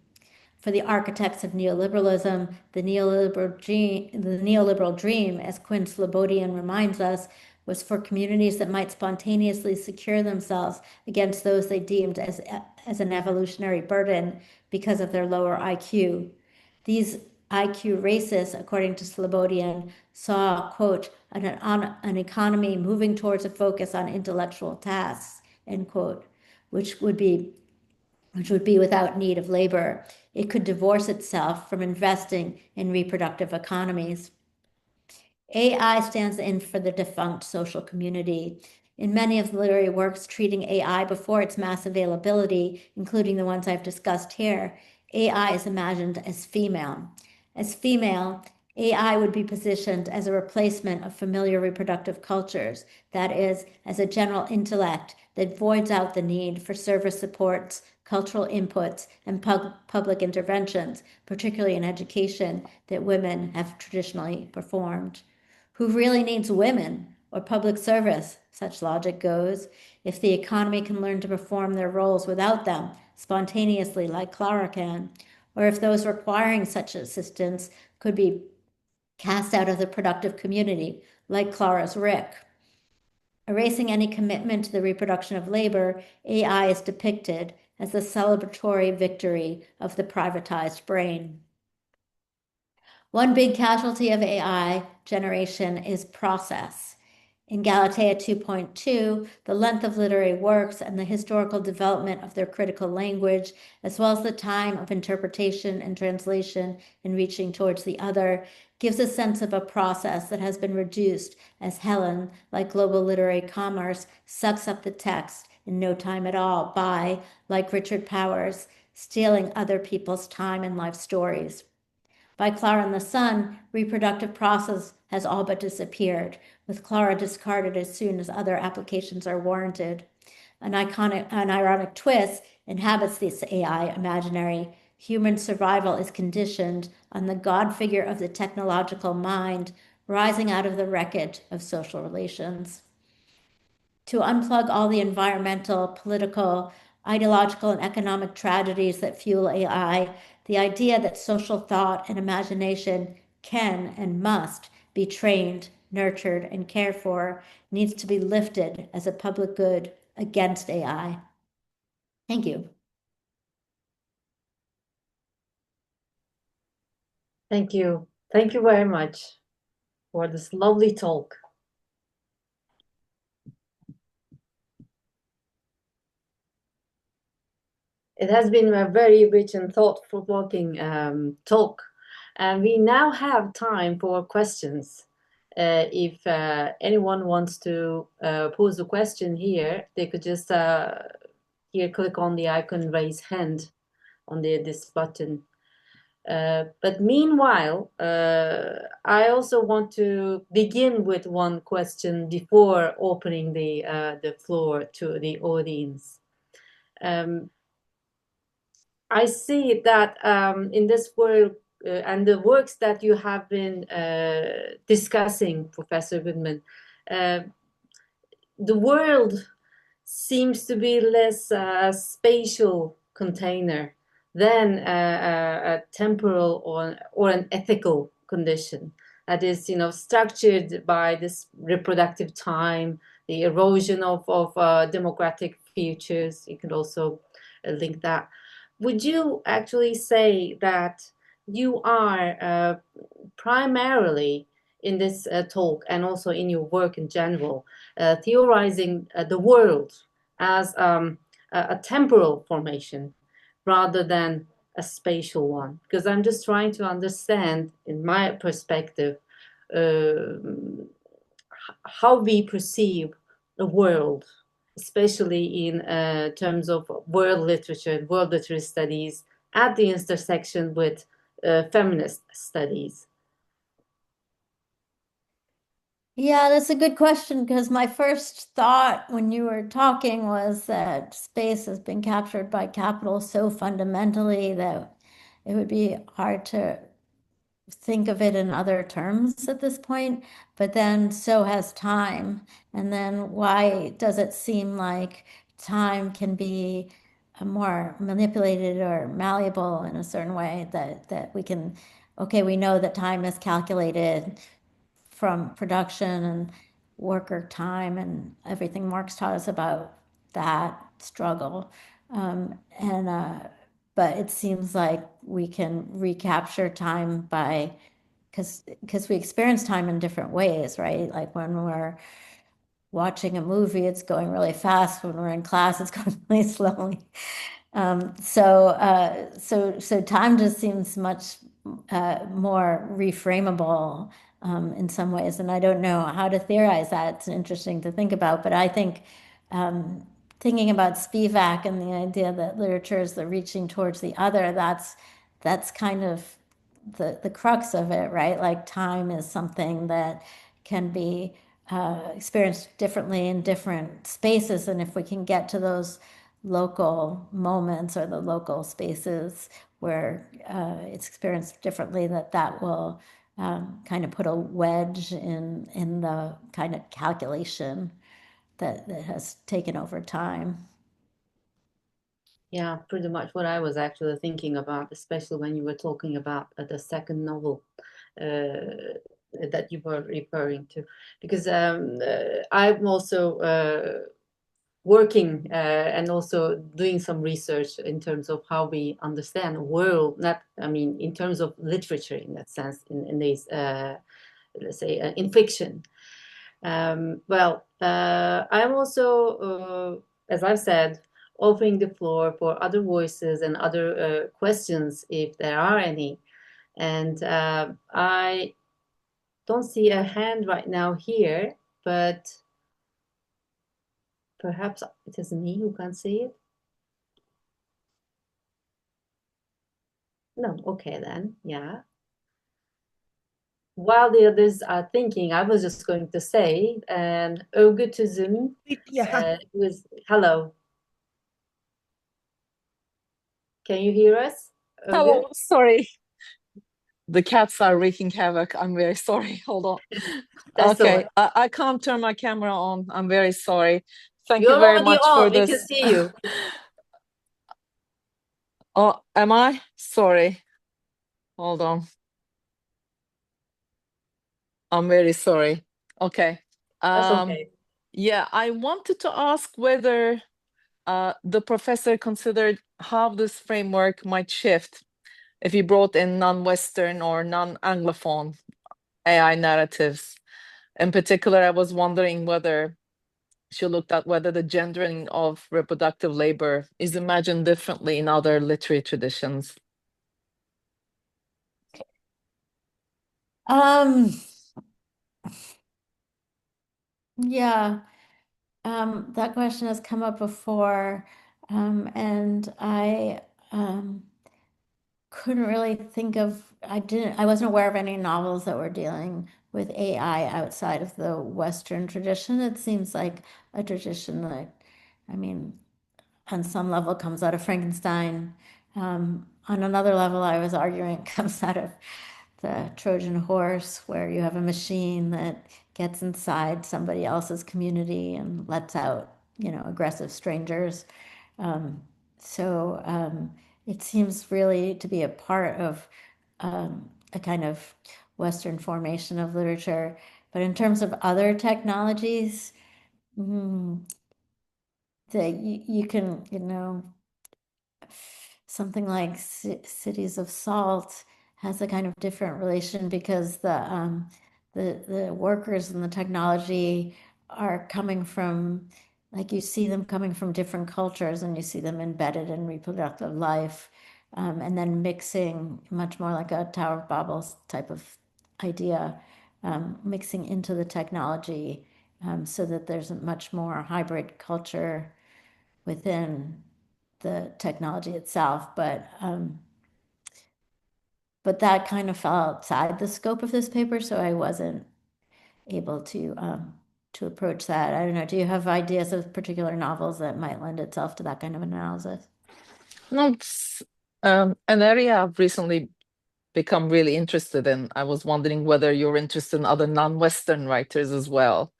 For the architects of neoliberalism, the neoliberal dream, as Quinn Slobodian reminds us, was for communities that might spontaneously secure themselves against those they deemed as an evolutionary burden because of their lower IQ. These IQ racists, according to Slobodian, saw, quote, an economy moving towards a focus on intellectual tasks, end quote, which would be without need of labor. It could divorce itself from investing in reproductive economies. AI stands in for the defunct social community. In many of the literary works treating AI before its mass availability, including the ones I've discussed here, AI is imagined as female. As female, AI would be positioned as a replacement of familiar reproductive cultures, that is, as a general intellect that voids out the need for service supports, cultural inputs, and public interventions, particularly in education, that women have traditionally performed. Who really needs women or public service? Such logic goes. If the economy can learn to perform their roles without them, spontaneously like Klara can, or if those requiring such assistance could be cast out of the productive community, like Klara's Rick. Erasing any commitment to the reproduction of labor, AI is depicted as the celebratory victory of the privatized brain. One big casualty of AI generation is process. In Galatea 2.2, the length of literary works and the historical development of their critical language, as well as the time of interpretation and translation in reaching towards the other, gives a sense of a process that has been reduced as Helen, like global literary commerce, sucks up the text in no time at all by, like Richard Powers, stealing other people's time and life stories. By Klara and the Sun, reproductive process has all but disappeared, with Klara discarded as soon as other applications are warranted. An ironic twist inhabits this AI imaginary. Human survival is conditioned on the God figure of the technological mind rising out of the wreckage of social relations. To unplug all the environmental, political, ideological, and economic tragedies that fuel AI, the idea that social thought and imagination can and must be trained, nurtured, and cared for needs to be lifted as a public good against AI. Thank you. Thank you. Thank you very much for this lovely talk. It has been a very rich and thought-provoking talk. And we now have time for questions. If anyone wants to pose a question here, they could just here click on the icon raise hand on this button. But meanwhile, I also want to begin with one question before opening the floor to the audience. I see that in this world and the works that you have been discussing, Professor Goodman, the world seems to be less a spatial container than a temporal or an ethical condition that is, structured by this reproductive time, the erosion of democratic futures. You could also link that. Would you actually say that you are primarily in this talk and also in your work in general, theorizing the world as a temporal formation rather than a spatial one, because I'm just trying to understand, in my perspective, how we perceive the world, especially in terms of world literary studies, at the intersection with feminist studies. Yeah, that's a good question, because my first thought when you were talking was that space has been captured by capital so fundamentally that it would be hard to think of it in other terms at this point, but then so has time. And then why does it seem like time can be more manipulated or malleable in a certain way that we can, okay, we know that time is calculated from production and worker time and everything Marx taught us about that struggle. But it seems like we can recapture time by, because we experience time in different ways, right? Like when we're watching a movie, it's going really fast. When we're in class, it's going really slowly. So time just seems much more reframable in some ways, and I don't know how to theorize that. It's interesting to think about, but I think thinking about Spivak and the idea that literature is the reaching towards the other, that's kind of the crux of it, right? Like time is something that can be experienced differently in different spaces, and if we can get to those local moments or the local spaces where it's experienced differently, that will kind of put a wedge in the kind of calculation that has taken over time. Yeah, pretty much what I was actually thinking about, especially when you were talking about the second novel that you were referring to, because I'm also working and also doing some research in terms of how we understand the world, not, I mean, in terms of literature in that sense, in these, let's say, in fiction. I'm also, as I've said, opening the floor for other voices and other questions if there are any. And I don't see a hand right now here, but perhaps it is me who can't see it. No, okay then, yeah. While the others are thinking, I was just going to say, Örgütüzüm Yeah. hello. Can you hear us? Hello, sorry. The cats are wreaking havoc. I'm very sorry. Hold on. That's Okay, all right. I can't turn my camera on. I'm very sorry. Thank You're you very already much on. for We this. can see you. Oh, am I? Sorry. Hold on. I'm very sorry. Okay. That's okay. Yeah, I wanted to ask whether the professor considered how this framework might shift if he brought in non-Western or non-Anglophone AI narratives. In particular, I was wondering whether she looked at whether the gendering of reproductive labor is imagined differently in other literary traditions. Yeah, that question has come up before, and I couldn't really think of, I wasn't aware of any novels that were dealing with AI outside of the Western tradition. It seems like a tradition that, I mean, on some level comes out of Frankenstein. On another level, I was arguing it comes out of the Trojan horse, where you have a machine that gets inside somebody else's community and lets out, aggressive strangers. So it seems really to be a part of a kind of Western formation of literature. But in terms of other technologies, that you can, something like Cities of Salt has a kind of different relation, because the workers in the technology are coming from, like you see them coming from different cultures and you see them embedded in reproductive life, and then mixing much more like a Tower of Babel type of idea, mixing into the technology, so that there's a much more hybrid culture within the technology itself. But that kind of fell outside the scope of this paper, so I wasn't able to approach that. I don't know. Do you have ideas of particular novels that might lend itself to that kind of analysis? No, it's an area I've recently become really interested in. I was wondering whether you're interested in other non-Western writers as well.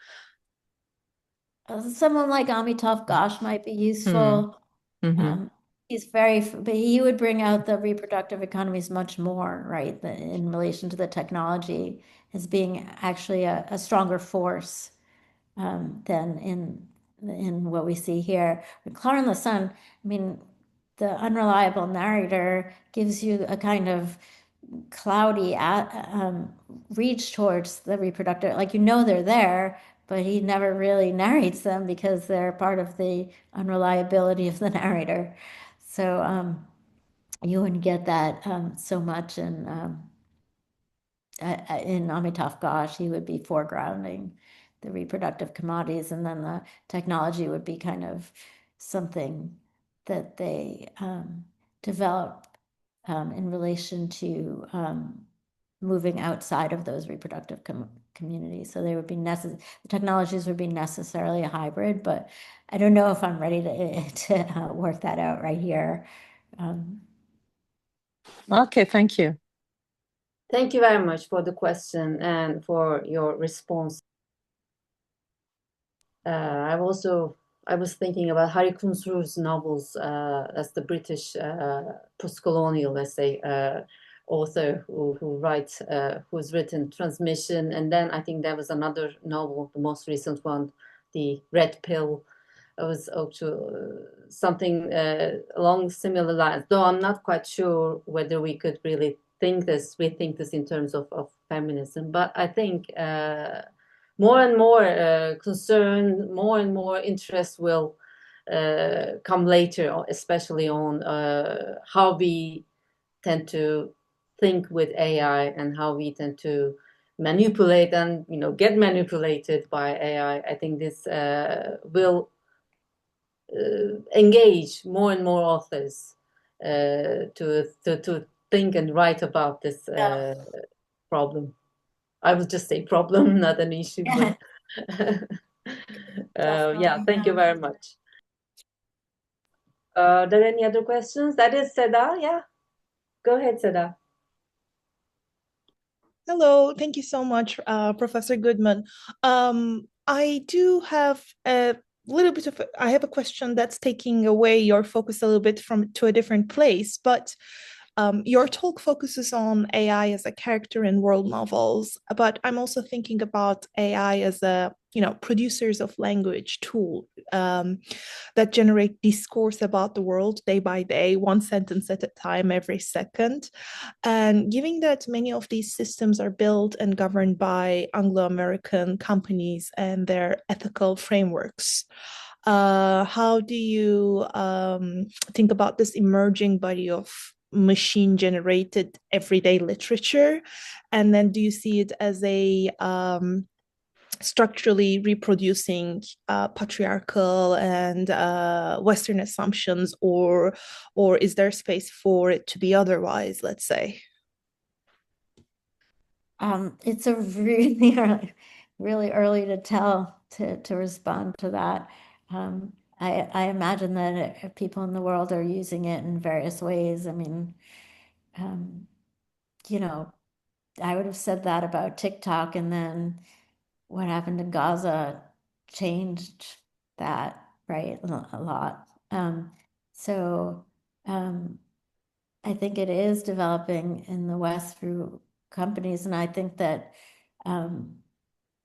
Someone like Amitav Ghosh might be useful. Mm-hmm. But he would bring out the reproductive economies much more, right, in relation to the technology as being actually a stronger force, than in what we see here. With Klara and the Sun, I mean, the unreliable narrator gives you a kind of cloudy reach towards the reproductive, like they're there, but he never really narrates them because they're part of the unreliability of the narrator. So you wouldn't get that so much in Amitav Ghosh. He would be foregrounding the reproductive commodities, and then the technology would be kind of something that they develop in relation to moving outside of those reproductive communities. So they would be the technologies would be necessarily a hybrid, but I don't know if I'm ready to work that out right here. Okay, thank you. Thank you very much for the question and for your response. I was thinking about Hari Kunzru's novels. That's the British post-colonial, let's say, author who writes, who's written Transmission, and then I think there was another novel, the most recent one, The Red Pill. It was also something along similar lines, though I'm not quite sure whether we could really think this in terms of feminism. But I think more and more concern, more and more interest will come later, especially on how we tend to think with AI and how we tend to manipulate and get manipulated by AI. I think this will engage more and more authors to think and write about this problem. I would just say problem, not an issue, but yeah, thank you very much. Are there any other questions? That is Seda. Yeah, go ahead, Seda. Hello, thank you so much, Professor Goodman. I do have a I have a question that's taking away your focus a little bit to a different place, but your talk focuses on AI as a character in world novels, but I'm also thinking about AI as a producers of language tool that generate discourse about the world day by day, one sentence at a time, every second. And given that many of these systems are built and governed by Anglo-American companies and their ethical frameworks, how do you think about this emerging body of machine generated everyday literature? And then do you see it as a structurally reproducing patriarchal and Western assumptions, or is there space for it to be otherwise, let's say? It's a really early, really early to tell to respond to that. I imagine that people in the world are using it in various ways. I mean, I would have said that about TikTok, and then what happened in Gaza changed that, right? A lot. So I think it is developing in the West through companies, and I think that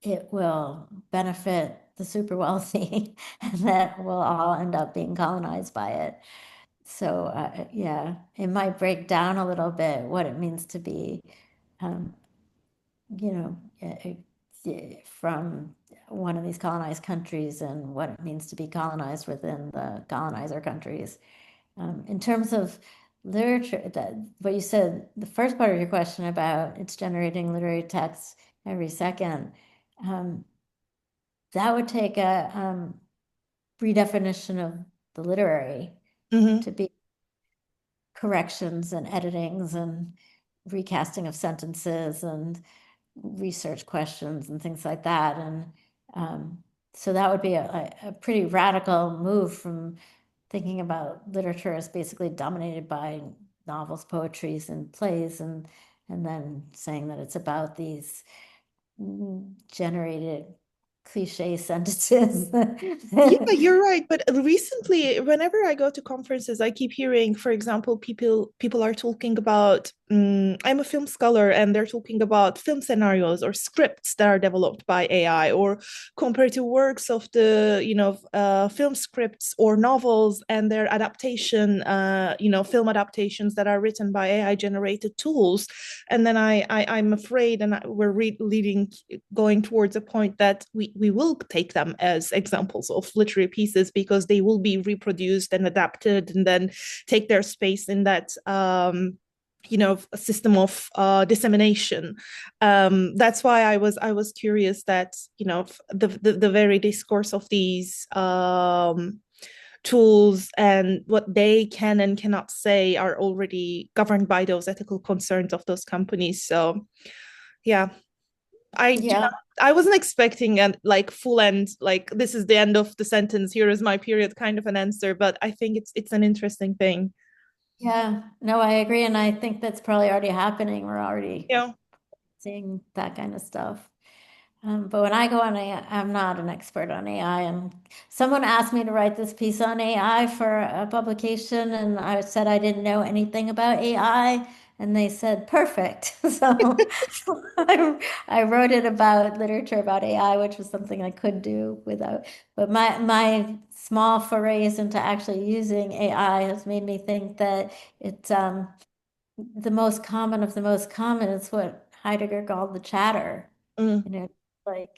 it will benefit the super wealthy, and that we'll all end up being colonized by it. So yeah, it might break down a little bit what it means to be, from one of these colonized countries and what it means to be colonized within the colonizer countries. In terms of literature, what you said, the first part of your question about it's generating literary texts every second, that would take a redefinition of the literary to be corrections and editings and recasting of sentences and research questions and things like that. And so that would be a pretty radical move from thinking about literature as basically dominated by novels, poetries, and plays, and then saying that it's about these generated cliche sentences. Yeah, you're right. But recently, whenever I go to conferences, I keep hearing, for example, people are talking about. I'm a film scholar, and they're talking about film scenarios or scripts that are developed by AI, or comparative works of the film scripts or novels and their adaptation, film adaptations that are written by AI generated tools. And then I'm afraid, and we're going towards a point that we will take them as examples of literary pieces because they will be reproduced and adapted and then take their space in that a system of dissemination. That's why I was curious that the very discourse of these tools and what they can and cannot say are already governed by those ethical concerns of those companies. So yeah, I wasn't expecting a like full end, like this is the end of the sentence, here is my period kind of an answer, but I think it's an interesting thing. Yeah, no, I agree. And I think that's probably already happening. We're already seeing that kind of stuff. But when I go on AI, I'm not an expert on AI. And someone asked me to write this piece on AI for a publication, and I said I didn't know anything about AI. And they said, perfect. So I wrote it about literature about AI, which was something I could do without. But my small forays into actually using AI has made me think that it's the most common of the most common. It's what Heidegger called the chatter. Mm. Like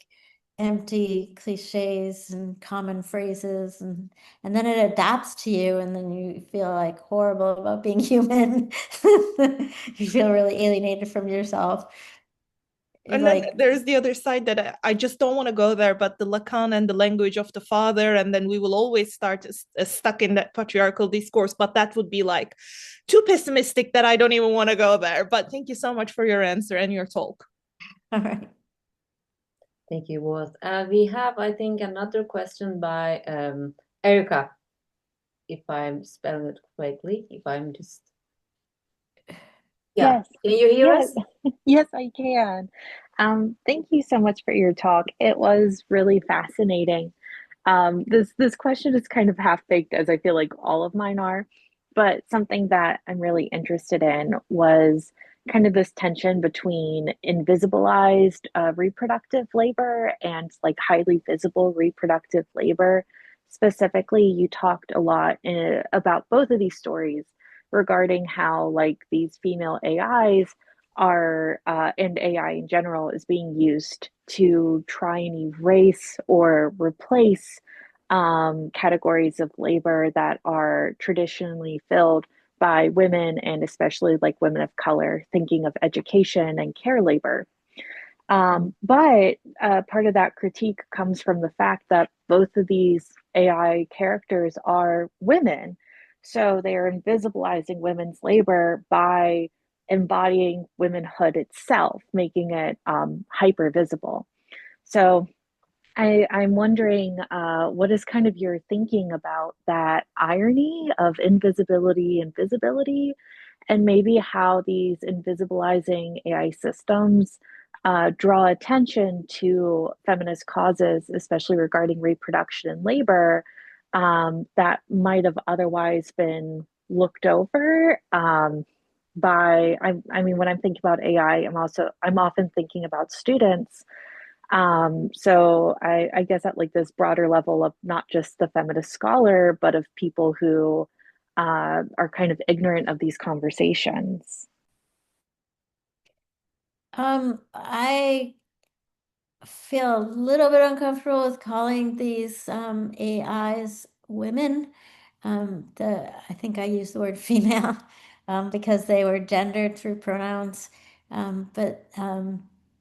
empty cliches and common phrases, and then it adapts to you, and then you feel like horrible about being human. You feel really alienated from yourself. And then there's the other side that I just don't want to go there, but the Lacan and the language of the father, and then we will always start stuck in that patriarchal discourse. But that would be like too pessimistic that I don't even want to go there. But thank you so much for your answer and your talk. All right. Thank you, Worth. We have, I think, another question by Erica, if I'm spelling it correctly, if I'm just... Yeah. Yes. Can you hear us? Yes, I can. Thank you so much for your talk. It was really fascinating. This question is kind of half-baked, as I feel like all of mine are, but something that I'm really interested in was kind of this tension between invisibilized reproductive labor and like highly visible reproductive labor. Specifically, you talked a lot about both of these stories regarding how like these female AIs are and AI in general is being used to try and erase or replace categories of labor that are traditionally filled by women and especially like women of color, thinking of education and care labor. But part of that critique comes from the fact that both of these AI characters are women. So they are invisibilizing women's labor by embodying womanhood itself, making it hyper visible. So I'm wondering what is kind of your thinking about that irony of invisibility and visibility, and maybe how these invisibilizing AI systems draw attention to feminist causes, especially regarding reproduction and labor, that might have otherwise been looked over I mean, when I'm thinking about AI, I'm often thinking about students. So I guess at like this broader level of not just the feminist scholar, but of people who are kind of ignorant of these conversations. I feel a little bit uncomfortable with calling these AIs women. I think I used the word female because they were gendered through pronouns. And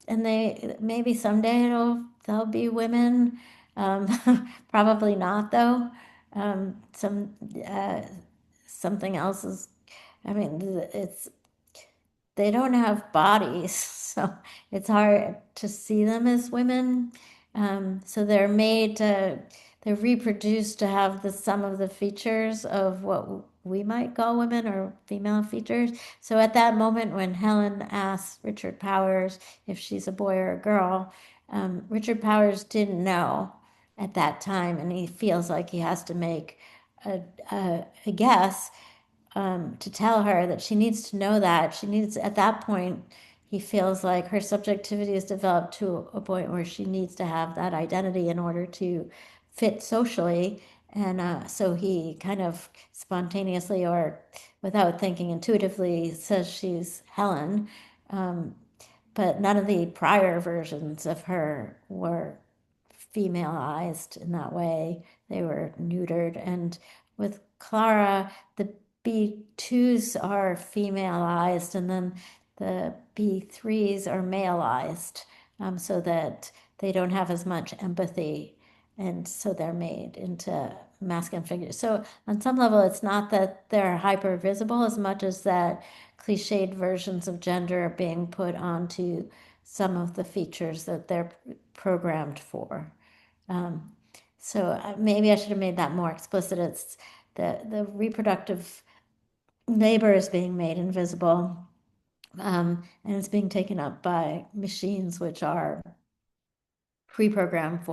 they maybe someday they'll be women. Probably not though. Something else is. I mean, they don't have bodies, so it's hard to see them as women. So they're reproduced to have some of the features of what we might call women or female features. So at that moment when Helen asks Richard Powers if she's a boy or a girl, Richard Powers didn't know at that time, and he feels like he has to make a guess to tell her that she needs to know that. She needs, at that point, he feels like her subjectivity is developed to a point where she needs to have that identity in order to fit socially. And so he kind of spontaneously or without thinking intuitively says she's Helen. But none of the prior versions of her were femaleized in that way. They were neutered. And with Klara, the B2s are femaleized, and then the B3s are maleized, so that they don't have as much empathy. And so they're made into masculine figures. So on some level, it's not that they're hyper visible as much as that cliched versions of gender are being put onto some of the features that they're programmed for. So maybe I should have made that more explicit. It's the reproductive labor is being made invisible, and it's being taken up by machines which are pre-programmed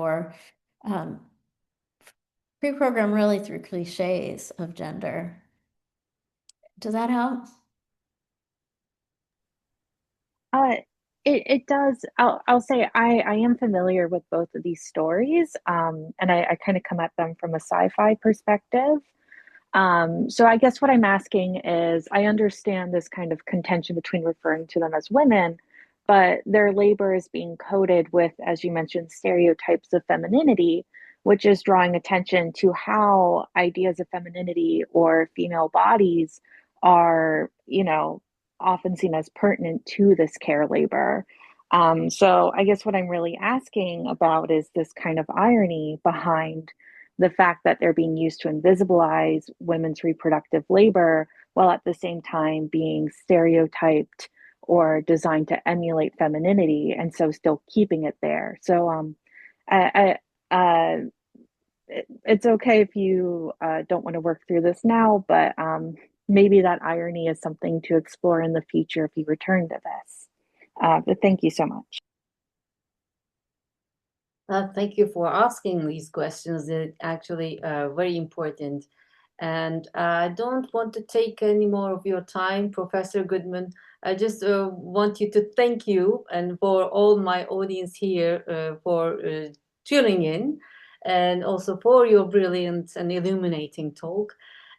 pre-programmed really through cliches of gender. Does that help? It does. I'll say I am familiar with both of these stories, and I kind of come at them from a sci-fi perspective. So I guess what I'm asking is, I understand this kind of contention between referring to them as women, but their labor is being coded with, as you mentioned, stereotypes of femininity, which is drawing attention to how ideas of femininity or female bodies are, often seen as pertinent to this care labor. So I guess what I'm really asking about is this kind of irony behind the fact that they're being used to invisibilize women's reproductive labor while at the same time being stereotyped or designed to emulate femininity, and so still keeping it there. So I it's okay if you don't want to work through this now, but maybe that irony is something to explore in the future if you return to this. But thank you so much. Thank you for asking these questions. They're actually very important. And I don't want to take any more of your time, Professor Goodman. I just want you to thank you and for all my audience here for tuning in, and also for your brilliant and illuminating talk.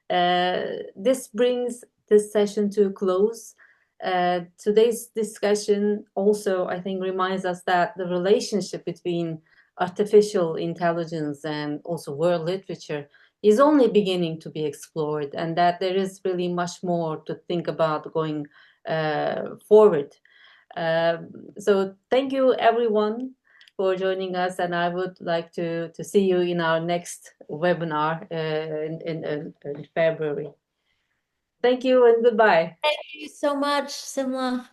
This brings this session to a close. Today's discussion also, I think, reminds us that the relationship between artificial intelligence and also world literature is only beginning to be explored, and that there is really much more to think about going forward. So thank you everyone for joining us, and I would like to see you in our next webinar in February. Thank you and goodbye. Thank you so much, Simla.